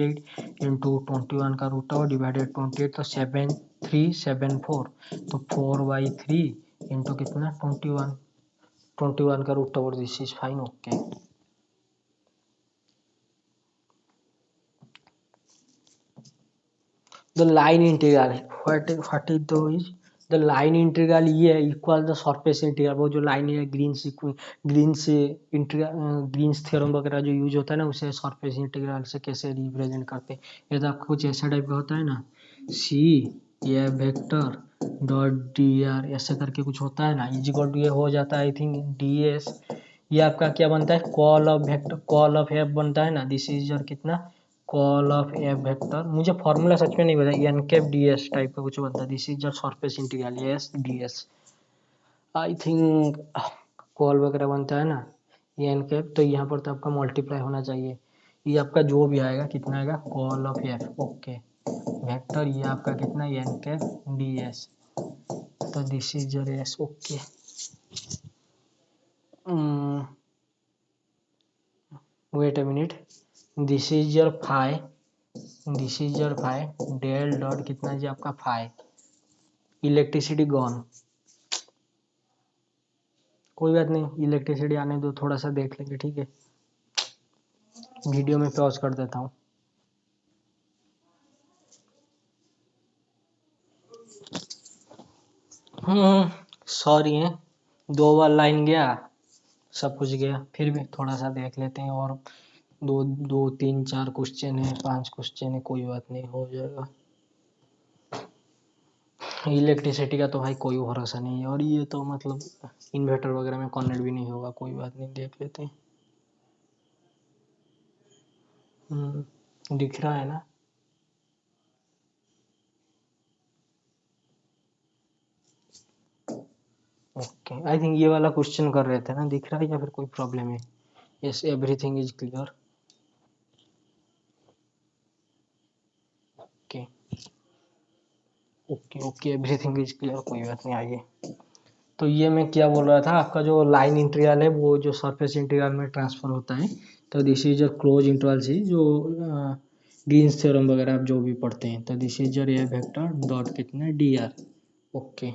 इंटू 21 का √, डिवाइडेड 28, तो 7374, तो 4/3 इंटू कितना 21 का √, this is fine, okay. The line integral what is the line integral, ये है इक्वल द सरफेस इंटीग्रल। वो जो लाइन है ग्रीन्स थ्योरम वगैरह जो यूज होता है ना, उसे सरफेस इंटीग्रल से कैसे रिप्रेजेंट करते हैं। ये तो आपको कुछ ऐसा टाइप का होता है ना, सी ये वेक्टर डॉट डी आर ऐसे करके कुछ होता है ना, इजिकल टू ये हो जाता है आई थिंक डी एस। ये आपका क्या बनता है, curl of vector, curl of f बनता है ना, दिस इज योर कितना कॉल ऑफ एफ वेक्टर। मुझे फॉर्मूला सच में नहीं पता, n cap d s type का कुछ बनता है, this is your surface integral s d s I think. Curl वगैरह बनता है ना एन कैप, तो यहाँ पर तो आपका मल्टीप्लाई होना चाहिए। ये आपका जो भी आएगा कितना आएगा curl of f, okay vector, ये आपका कितना एन कैप डी एस, तो this is your s, okay. Wait a minute, this is your five del dot कितना जी आपका 5, इलेक्ट्रिसिटी गॉन। कोई बात नहीं, इलेक्ट्रिसिटी आने दो, थोड़ा सा देख लेंगे, ठीक है। वीडियो में पॉज कर देता हूँ। सॉरी है, 2 बार लाइन गया, सब कुछ गया, फिर भी थोड़ा सा देख लेते हैं। और दो दो 3 4 क्वेश्चन है, 5 क्वेश्चन है, कोई बात नहीं, हो जाएगा। इलेक्ट्रिसिटी का तो भाई कोई भरोसा नहीं है, और ये तो मतलब इन्वर्टर वगैरह में कनेक्ट भी नहीं होगा, कोई बात नहीं, देख लेते हैं। दिख रहा है ना, ओके। आई थिंक ये वाला क्वेश्चन कर रहे थे ना, दिख रहा है या फिर कोई प्रॉब्लम है। Yes, everything is clear, okay okay okay, everything is clear, कोई बात नहीं, आइए। तो ये मैं क्या बोल रहा था, आपका जो लाइन इंटीग्रल है वो जो सरफेस इंटीग्रल में ट्रांसफर होता है, तो this is your close interval c, जो ग्रीन्स थ्योरम वगैरह आप जो भी पढ़ते हैं, तो this is your A vector dot कितना डी आर, ओके।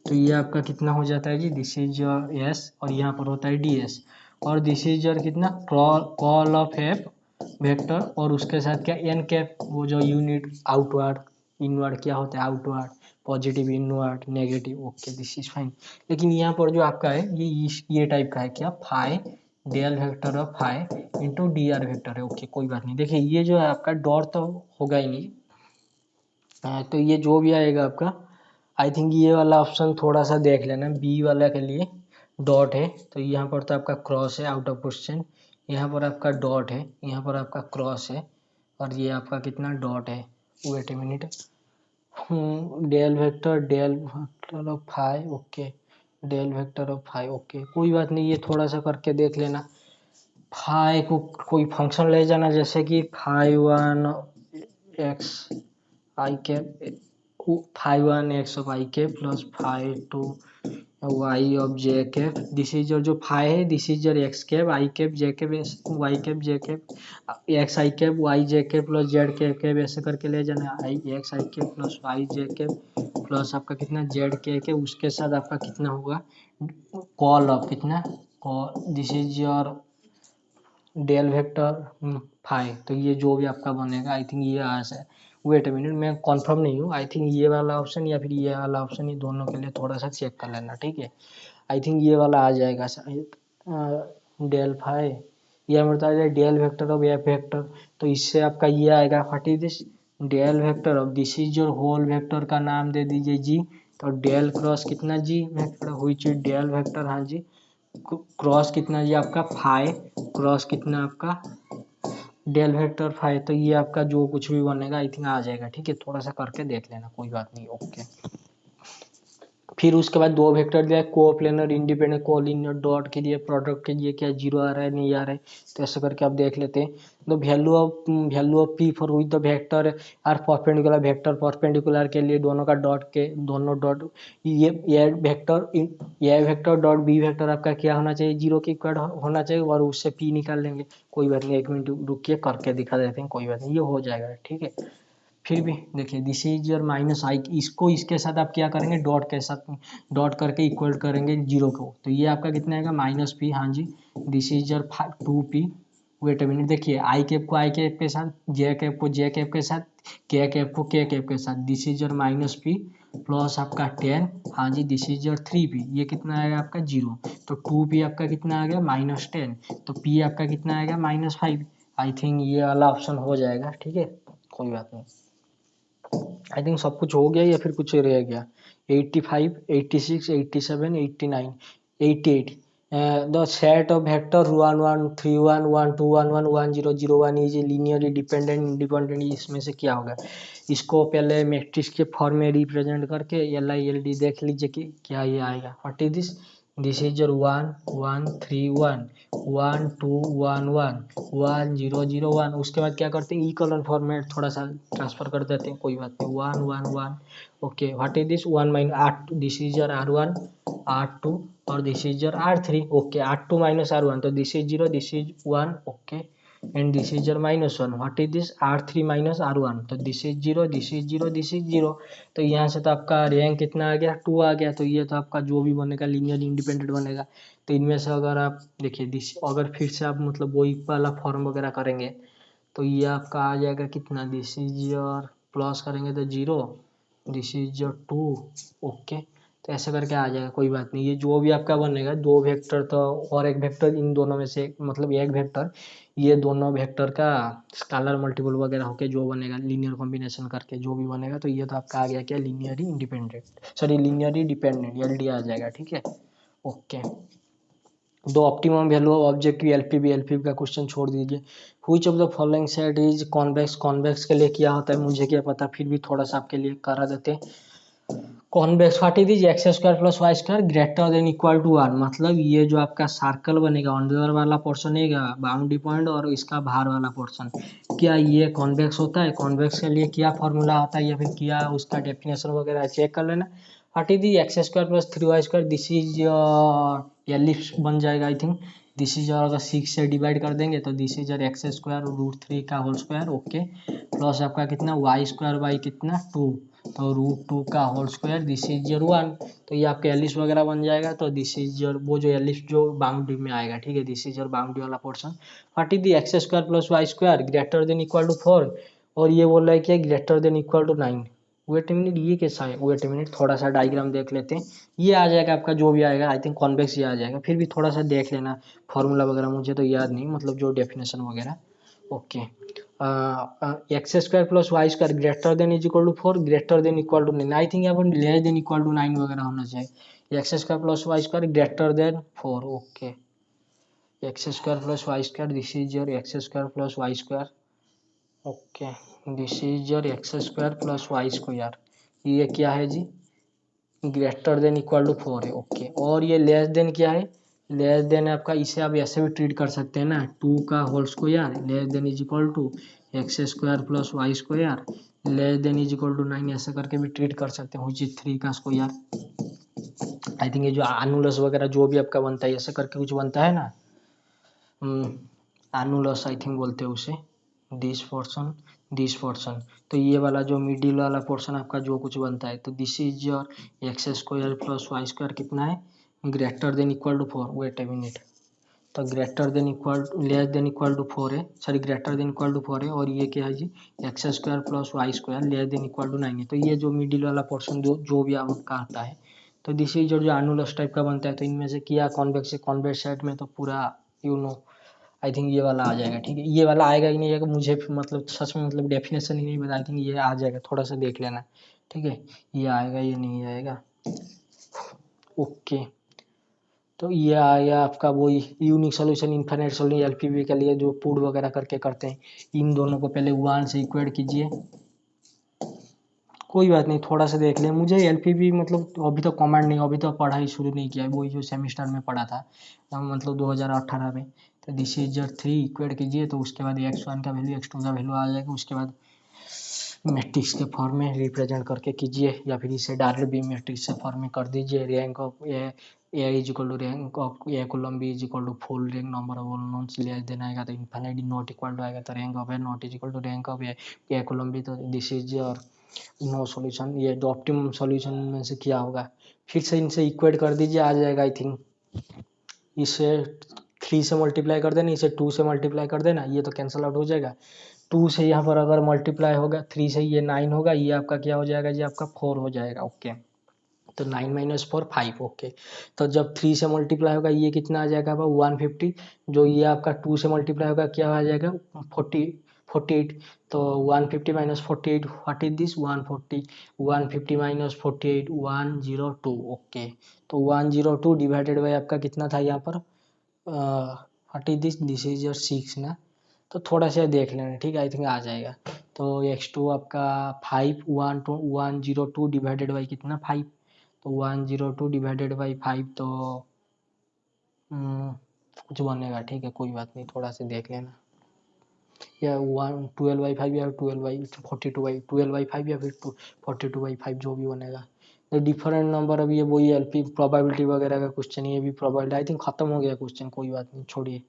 तो ये आपका कितना हो जाता है जी, दिस इज योर एस, और यहाँ पर होता है डी एस, और दिस इज योर कितना कॉल ऑफ एफ वेक्टर, और उसके साथ क्या एन कैप, वो जो यूनिट आउटवर्ड इनवर्ड क्या होता है, outward positive inward negative, okay this is fine. लेकिन यहाँ पर जो आपका है ये टाइप का है क्या, phi del vector of phi into d r vector है, ओके कोई बात नहीं। देखिए ये जो है आपका डॉट तो होगा ही नहीं, तो ये जो भी आएगा आपका, आई थिंक ये वाला ऑप्शन थोड़ा सा देख लेना, बी वाला के लिए डॉट है, तो यहाँ पर तो आपका क्रॉस है, आउट ऑफ क्वेश्चन। यहाँ पर आपका डॉट है, यहाँ पर आपका क्रॉस है, और ये आपका कितना डॉट है। Wait a minute, del vector of five, okay del vector of five, okay कोई बात नहीं, ये थोड़ा सा करके देख लेना। फाइव को कोई फंक्शन ले जाना, जैसे कि 5(1)x i cap 5(1)x of i cap plus 5(2)y of j cap, this is your जो 5 है, this is your x cap i cap j cap y cap j cap, x i cap y j cap plus z cap ऐसे करके ले जाना, i x i cap plus y j cap plus आपका कितना z cap, उसके साथ आपका कितना होगा कॉल ऑफ कितना curl, this is your del vector 5, तो ये जो भी आपका बनेगा आई थिंक ये आ है। वेट अ मिनट, मैं कंफर्म नहीं हूँ, आई थिंक ये वाला ऑप्शन या फिर ये वाला ऑप्शन, ये दोनों के लिए थोड़ा सा चेक कर लेना, ठीक है। आई थिंक ये वाला आ जाएगा डेल 5, ये बता है del vector of f vector, तो इससे आपका ये आएगा what is this del vector of, this is your whole vector का नाम दे दीजिए जी, तो डेल क्रॉस कितना जी वेक्टर हुई डेल वेक्टर, हाँ जी क्रॉस कितना जी आपका 5, क्रॉस कितना आपका डेल वेक्टर 5, तो ये आपका जो कुछ भी बनेगा आई थिंक आ जाएगा। ठीक है, थोड़ा सा करके देख लेना, कोई बात नहीं। ओके, फिर उसके बाद दो वेक्टर दिया, कोप्लेनर इंडिपेंडेंट कोलिनियर डॉट के लिए प्रोडक्ट के लिए क्या जीरो आ रहा है नहीं आ रहा है, तो ऐसा करके आप देख लेते हैं। तो value of p for with the vector r perpendicular, vector perpendicular के लिए दोनों का डॉट के दोनों डॉट, ये वेक्टर डॉट बी वेक्टर आपका क्या होना चाहिए, जीरो के इक्वल होना चाहिए, और उससे पी निकाल लेंगे। कोई बात नहीं, एक मिनट रुकिए करके दिखा देते हैं, कोई बात नहीं, ये हो जाएगा। ठीक है, फिर भी देखिए दिस इज योर माइनस आई, इसको इसके साथ आप क्या करेंगे, डॉट के साथ डॉट करके इक्वल करेंगे जीरो को, तो ये आपका कितना आएगा माइनस पी। हाँ जी, this is your 2p। Wait a minute, देखिए आई कैप को आई कैप के साथ, जे कैप को जे कैप के साथ, के कैप को के कैप के साथ, this is your minus P plus आपका 10। हाँ जी, दिस इज योर 3p, ये कितना आएगा आपका जीरो, तो 2p आपका कितना आ गया -10, तो p आपका कितना आएगा -5। आई थिंक ये वाला ऑप्शन हो जाएगा। ठीक है, कोई बात नहीं। आई थिंक सब कुछ हो गया या फिर कुछ रह गया। 85, 86, 87, 89, 88। The set of vector 1 1 3 1 1 2 1 1 1 0 0 1 is linearly dependent independent, इसमें से क्या होगा। इसको पहले मैट्रिक्स के फॉर्म में रिप्रेजेंट करके एल आई एल डी देख लीजिए कि क्या ये आएगा। What is this, this is your 1 1 3 1 1 2 1 1 1 0 0 1। उसके बाद क्या करते हैं, ई कलर फॉर्मेट थोड़ा सा ट्रांसफर कर देते हैं, कोई बात नहीं। 1 1 1, okay. What is this 1 minus R, this is your R1 R2 और this is your R3। Okay, R2 minus R1, तो this is 0, this is 1, okay, and this is your -1। What is this R3 minus R1, तो this is 0, this is 0, this is 0। तो यहाँ से तो आपका rank कितना आ गया, 2 आ गया, तो ये तो आपका जो भी बनेगा लीनियर इंडिपेंडेंट बनेगा। तो इनमें से अगर आप देखिए दिस, अगर फिर से आप मतलब वही वाला फॉर्म वगैरह करेंगे तो ये आपका आ जाएगा कितना, दिस इज योर प्लस करेंगे तो 0, दिस इज योर 2, ओके। तो ऐसे करके आ जाएगा, कोई बात नहीं। ये जो भी आपका बनेगा दो वेक्टर तो, और एक वेक्टर, इन दोनों में से मतलब एक वेक्टर, ये दोनों वेक्टर का स्केलर मल्टीपल वगैरह होके जो बनेगा लीनियर कॉम्बिनेशन करके जो भी बनेगा, तो ये तो आपका आ गया क्या, linearly independent, sorry linearly dependent, LD आ जाएगा। ठीक है, ओके। दो optimum value of objective LPB, LPB का क्वेश्चन छोड़ दीजिए। Which of the following set is convex, convex के लिए क्या होता है मुझे क्या पता, फिर भी थोड़ा सा आपके लिए करा देते हैं। Convex what is x square plus y square greater than equal to 1, मतलब ये जो आपका सर्कल बनेगा अंदर वाला पोर्शन है बाउंड्री पॉइंट और इसका बाहर वाला पोर्शन, क्या ये कॉन्वेक्स होता है, कॉन्वेक्स के लिए क्या फॉर्मूला होता है या फिर क्या उसका डेफिनेशन वगैरह चेक कर लेना। What is the x square plus 3y square, this is ellipse बन जाएगा आई थिंक। दिस इज, अगर 6 से डिवाइड कर देंगे तो दिस इज एक्स स्क्वायर √3 का होल स्क्वायर, ओके, प्लस आपका कितना वाई स्क्वायर बाई कितना 2, तो √2 का whole square, this is your 1। तो ये आपके एलिप्स वगैरह बन जाएगा, तो दिस इज योर वो जो एलिप्स जो बाउंड्री में आएगा। ठीक है, दिस इज योर बाउंड्री वाला portion. What is the x square plus y square greater than equal to 4, और ये बोल रहा है कि greater than equal to 9। Wait minute, ये कैसा है, वेट मिनट थोड़ा सा डायग्राम देख लेते हैं। ये आ जाएगा आपका जो भी आएगा, आई थिंक कॉन्वेक्स ये आ जाएगा, फिर भी थोड़ा सा देख लेना फॉर्मूला वगैरह, मुझे तो याद नहीं, मतलब जो डेफिनेशन वगैरह, okay. X square plus y square greater than is equal to 4, greater than equal to 9, I think यहाँ पर लेस देन इक्वल टू 9 वगैरह होना चाहिए। X square plus y square greater than 4, okay. X square plus y square, this is your x square plus y square, okay, this is your x square plus y square. ये क्या है जी, greater than equal to 4 है, okay. और ये less than क्या है, less than आपका, इसे आप ऐसे भी ट्रीट कर सकते हैं ना, 2 का whole square less than is equal to x square plus y square less than is equal to 9, ऐसे करके भी ट्रीट कर सकते हैं, व्हिच इज 3 का स्क्वायर। आई थिंक ये जो एनुलस वगैरह जो भी आपका बनता है ऐसे करके कुछ बनता है ना, एनुलस आई थिंक बोलते हैं उसे, दिस पोर्शन। तो ये वाला जो मिडिल वाला पोर्शन आपका जो कुछ बनता है, तो this is your x square plus y square कितना है, greater than equal to 4, wait a minute, तो greater than equal less than equal to 4 है, sorry greater than equal to 4 है, और ये क्या है जी, x square plus y square less than equal to 9 है। तो ये जो मिडिल वाला पोर्शन जो भी आपका आता है, तो दिस इज जो एनुलस टाइप का बनता है, तो इनमें से क्या कॉन्वेक्स है, कॉन्वेक्स साइड में तो पूरा यू नो आई थिंक ये वाला आ जाएगा। ठीक है, ये वाला आएगा ही नहीं आएगा, मुझे मतलब सच में मतलब डेफिनेशन ही नहीं पता, आई थिंक ये आ जाएगा, थोड़ा सा देख लेना। ठीक है, ये आएगा ये नहीं आएगा, ओके। तो ये आया आपका वही यूनिक सोल्यूशन, इनफाइनाइट सोल्यूशन एलपीवी के लिए जो पुट वगैरह करके करते हैं। इन दोनों को पहले 1 से इक्वेट कीजिए, कोई बात नहीं थोड़ा सा देख लें। मुझे एलपीवी मतलब अभी तो कमांड नहीं, अभी तो पढ़ाई शुरू नहीं किया है, वही जो सेमिस्टर में पढ़ा था मतलब 2018 में। तो दिस इज 3 इक्वेट कीजिए, तो उसके बाद x1 का वैल्यू x2 का वैल्यू आ जाएगा, उसके बाद मैट्रिक्स के फॉर्म में रिप्रेजेंट करके कीजिए, या फिर इसे डायरेक्ट बी मैट्रिक्स के फॉर्म में कर दीजिए। Rank of a is equal to rank of a column b is equal to full rank number of unknowns less than आएगा तो इनफाइनाइट नॉट इक्वल टू आएगा, तो rank of a not is equal to rank of a column b. तो this is और no solution, ये जो optimum solution में से क्या होगा। फिर से इनसे इक्वेट कर दीजिए, आ जाएगा आई थिंक। इसे 3 से मल्टीप्लाई कर देना, इसे 2 से मल्टीप्लाई कर देना, ये तो कैंसिल आउट हो जाएगा। 2 से यहाँ पर अगर मल्टीप्लाई होगा 3 से, ये 9 होगा, ये आपका क्या हो जाएगा जी, आपका 4 हो जाएगा। ओके, तो 9 माइनस 4 5। ओके, तो जब 3 से मल्टीप्लाई होगा ये कितना आ जाएगा 150, जो ये आपका 2 से मल्टीप्लाई होगा क्या आ जाएगा 48। तो 150 minus 48 what is this 140, 150 minus 48 102। Okay, तो 102 डिवाइडेड बाय आपका कितना था यहाँ पर what is this is your 6 ना। तो थोड़ा सा देख लेना, ठीक है, आई थिंक आ जाएगा। तो x2 आपका 5 102 डिवाइडेड बाई कितना 5, तो 102 डिवाइडेड बाई 5 तो कुछ बनेगा, ठीक है कोई बात नहीं, थोड़ा सा देख लेना। या 12/5 या 12/5 या फिर 42/5 जो भी बनेगा। तो डिफरेंट नंबर, अब ये वही एलपी प्रोबेबिलिटी वगैरह का क्वेश्चन, ये भी प्रोबेबिलिटी आई थिंक खत्म हो गया क्वेश्चन, कोई बात नहीं छोड़िए।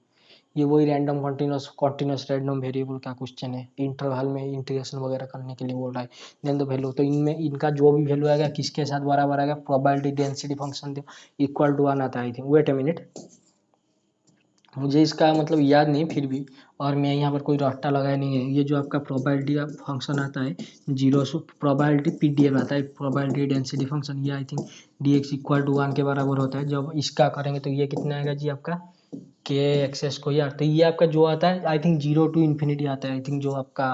ये वही रैंडम कॉन्टिन्यूस रैंडम वेरिएबल का क्वेश्चन है, इंटरवल में इंटीग्रेशन वगैरह करने के लिए बोल रहा है। देन द वैल्यू, तो इनमें इनका जो भी वैल्यू आएगा किसके साथ बराबर आएगा, probability density function equal to 1 आता है I think. Wait a minute, मुझे इसका मतलब याद नहीं फिर भी, और मैं यहाँ पर कोई रट्टा लगाया नहीं है। ये जो आपका प्रोबेबिलिटी का फंक्शन आता है 0 से प्रोबेबिलिटी पीडीएफ आता है, प्रोबेबिलिटी डेंसिटी फंक्शन, ये I think dx equal to 1 के बराबर होता है। जब इसका करेंगे तो ये कितना आएगा जी आपका के एक्सेस को यार, तो ये आपका जो आता है आई थिंक 0 टू इन्फिनिटी आता है आई थिंक, जो आपका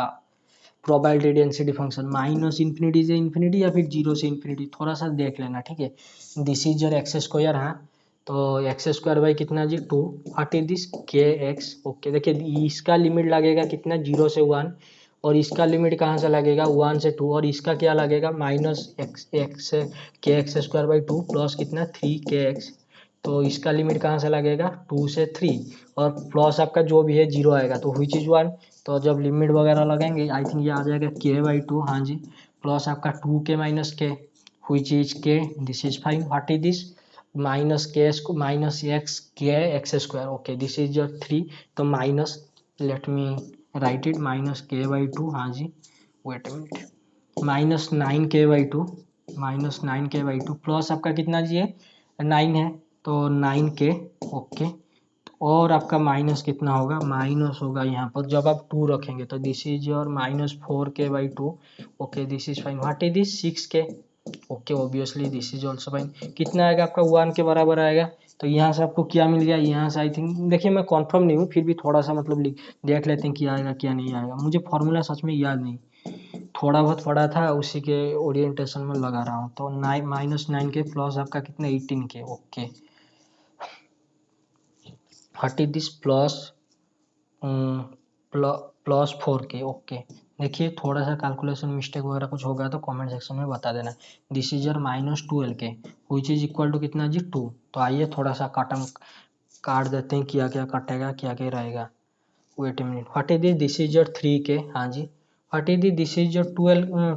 probability density function minus infinity से इन्फिनिटी या फिर 0 से इन्फिनिटी, थोड़ा सा देख लेना, ठीक है। This is your x square, हाँ, तो एक्स स्क्वायर बाई कितना जी 2, व्हाट इज दिस के एक्स। ओके, देखिए इसका लिमिट लगेगा कितना 0 से 1, और इसका लिमिट कहाँ से लगेगा 1 से 2, और इसका क्या लगेगा माइनस एक्स एक्स के एक्स स्क्वायर बाई 2 प्लस कितना 3 के एक्स। तो इसका लिमिट कहाँ से लगेगा 2 से 3, और प्लस आपका जो भी है 0 आएगा, तो हुई चीज 1। तो जब लिमिट वगैरह लगाएंगे आई थिंक ये आ जाएगा के बाई 2, हाँ जी, प्लस आपका 2 के माइनस के, हुई चीज के, this is fine, what is this minus के माइनस एक्स के x square. Okay, this is your 3, तो minus, late me write it, minus के बाई 2, हाँ जी, वेट अ मिनट, माइनस 9 के बाई 2, माइनस 9 के बाई 2 प्लस आपका कितना जी है 9 है, तो 9 के। ओके, और आपका माइनस कितना होगा, माइनस होगा यहाँ पर जब आप 2 रखेंगे, तो दिस इज योर माइनस 4 के by 2। Okay, this is fine, what is this 6 के। Okay, obviously this is also fine, कितना आएगा आपका 1 के बराबर आएगा। तो यहाँ से आपको क्या मिल गया, यहाँ से आई थिंक, देखिए मैं कॉन्फर्म नहीं हूँ, फिर भी थोड़ा सा मतलब देख लेते हैं क्या आएगा क्या नहीं आएगा। मुझे फॉर्मूला सच में याद नहीं, थोड़ा बहुत पढ़ा था उसी के ओरिएंटेशन में लगा रहा हूँ। तो माइनस 9 के प्लस आपका कितना 18 के। Okay, what is this plus plus 4 के। ओके, देखिए थोड़ा सा कैलकुलेशन मिस्टेक वगैरह कुछ होगा तो कमेंट सेक्शन में बता देना। दिस इज योर माइनस 12 के विच इज इक्वल टू कितना जी 2। तो आइए थोड़ा सा काट देते हैं, क्या क्या कटेगा क्या क्या रहेगा। Wait a minute, what is this is your 3 k, हाँ जी, what is this is your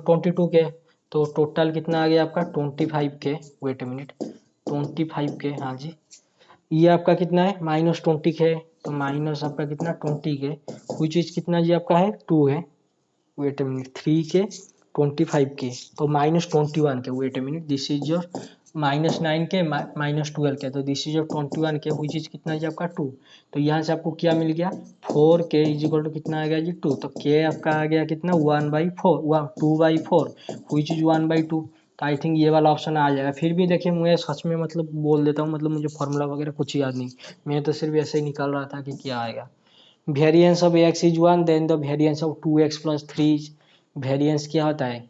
22 k, तो टोटल कितना आ गया आपका 25 के। वेट ए मिनट, 25 के, हाँ जी, ये आपका कितना है माइनस 20 के, तो माइनस आपका कितना 20 के, कोई चीज कितना जी आपका है 2 है। वेट ए मिनट, 3 के 25 के, तो माइनस 21 के। Wait a minute, this is your minus 9 के माइनस 12 के, तो दिस इज योर 21 के, हुई चीज कितना जी आपका 2। तो यहाँ से आपको क्या मिल गया 4 के इज इक्वल टू कितना आ गया जी 2, तो के आपका आ गया कितना 1/4 2/4, हुई चीज 1/2। तो आई थिंक ये वाला ऑप्शन आ जाएगा। फिर भी देखिए मैं सच में मतलब बोल देता हूँ, मतलब मुझे फॉर्मूला वगैरह कुछ याद नहीं, मैं तो सिर्फ ऐसे ही निकाल रहा था कि क्या आएगा। Variance of x is 1, then the variance of 2x plus 3 variance क्या होता है।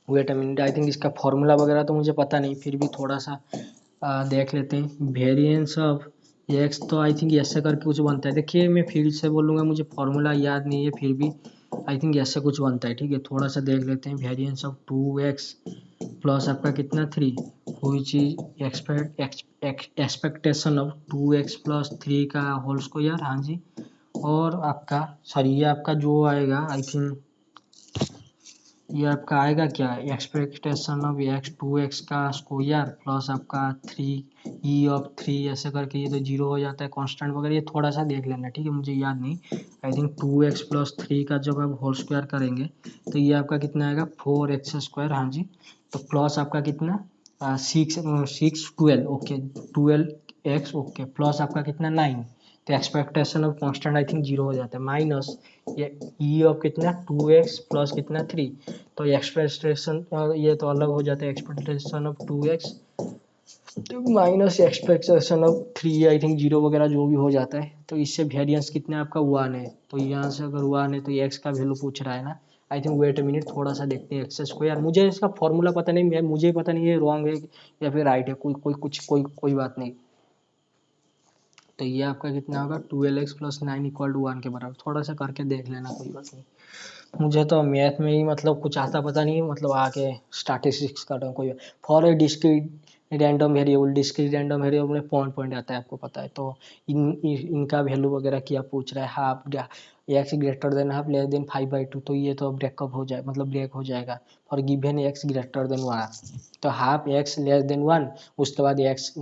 Wait a minute, I think इसका फॉर्मूला वगैरह तो मुझे पता नहीं, फिर भी थोड़ा सा देख लेते हैं वेरिएंस ऑफ एक्स, तो आई थिंक ऐसे करके कुछ बनता है। देखिए मैं फिर से बोलूँगा, मुझे फॉर्मूला याद नहीं है, फिर भी आई थिंक ऐसे कुछ बनता है। ठीक है, थोड़ा सा देख लेते हैं। वेरिएंस ऑफ 2x प्लस आपका कितना 3, which is expectation of 2x plus 3 का होल स्क्वायर। हाँ जी, और आपका सॉरी ये आपका जो आएगा आई थिंक ये आपका आएगा क्या, एक्सपेक्टेशन ऑफ एक्स 2x का स्क्वायर प्लस आपका 3 ऐसे करके ये तो जीरो हो जाता है कांस्टेंट वगैरह। ये थोड़ा सा देख लेना, ठीक है, मुझे याद नहीं। आई थिंक 2x प्लस 3 का जब आप होल स्क्वायर करेंगे तो ये आपका कितना आएगा 4x स्क्वायर। हाँ जी, तो प्लस आपका कितना 12 ओके, 12x ओके, प्लस आपका कितना 9, तो expectation of constant I think zero हो जाता है, माइनस ये ई ऑफ कितना 2x प्लस कितना 3, तो एक्सपेक्टेशन ये तो अलग हो जाता है, expectation of 2x minus expectation of 3 I think zero वगैरह जो भी हो जाता है। तो इससे वेरिएंस कितना आपका 1 है, तो यहाँ से अगर 1 है तो ये x का वैल्यू पूछ रहा है ना। I think wait a minute, थोड़ा सा देखते हैं एक्स स्क्वायर। मुझे इसका फॉर्मूला पता नहीं, मुझे पता नहीं ये रॉन्ग है या फिर राइट है, कोई बात नहीं। तो ये आपका कितना होगा 12x प्लस 9 इक्वल टू 1 के बराबर। थोड़ा सा करके देख लेना, कोई बात नहीं। मुझे तो मैथ में ही मतलब कुछ आता पता नहीं है, मतलब आके स्टैटिस्टिक्स का टर्म कोई for a discrete random variable, discrete random variable में पॉइंट पॉइंट आता है, आपको पता है। तो इनका वैल्यू वगैरह क्या पूछ रहा है, half x greater than half less than 5/2, तो ये तो ब्रेकअप हो जाए, मतलब ब्रेक हो जाएगा for given x greater then 1, तो हाफ एक्स लेस देन 1, उसके बाद x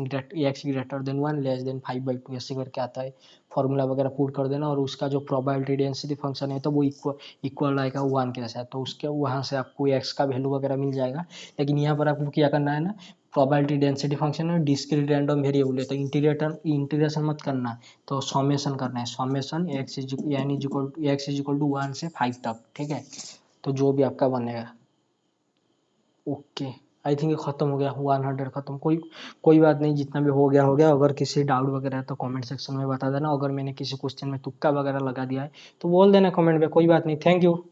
greater then 1 less than 5/2 ऐसे करके आता है। फॉर्मूला वगैरह पुट कर देना, और उसका जो प्रोबेबिलिटी डेंसिटी फंक्शन है तो वो इक्वल आएगा 1 के साथ, तो उसके वहाँ से आपको एक्स का वैल्यू वगैरह मिल जाएगा। लेकिन यहाँ पर आपको क्या करना है ना, प्रोबेबिलिटी डेंसिटी फंक्शन है, डिस्क्रीट रैंडम वेरिएबल है, तो इंटीग्रेशन मत करना, तो सॉमेशन करना है। सॉमेशन एक्स इज इक्वल टू 1 से 5 तक, ठीक है, तो जो भी आपका बनेगा। ओके, आई थिंक ये खत्म हो गया, 100 खत्म। कोई बात नहीं, जितना भी हो गया हो गया। अगर किसी डाउट वगैरह है तो कमेंट सेक्शन में बता देना। अगर मैंने किसी क्वेश्चन में तुक्का वगैरह लगा दिया है तो बोल देना कमेंट में, कोई बात नहीं। Thank you.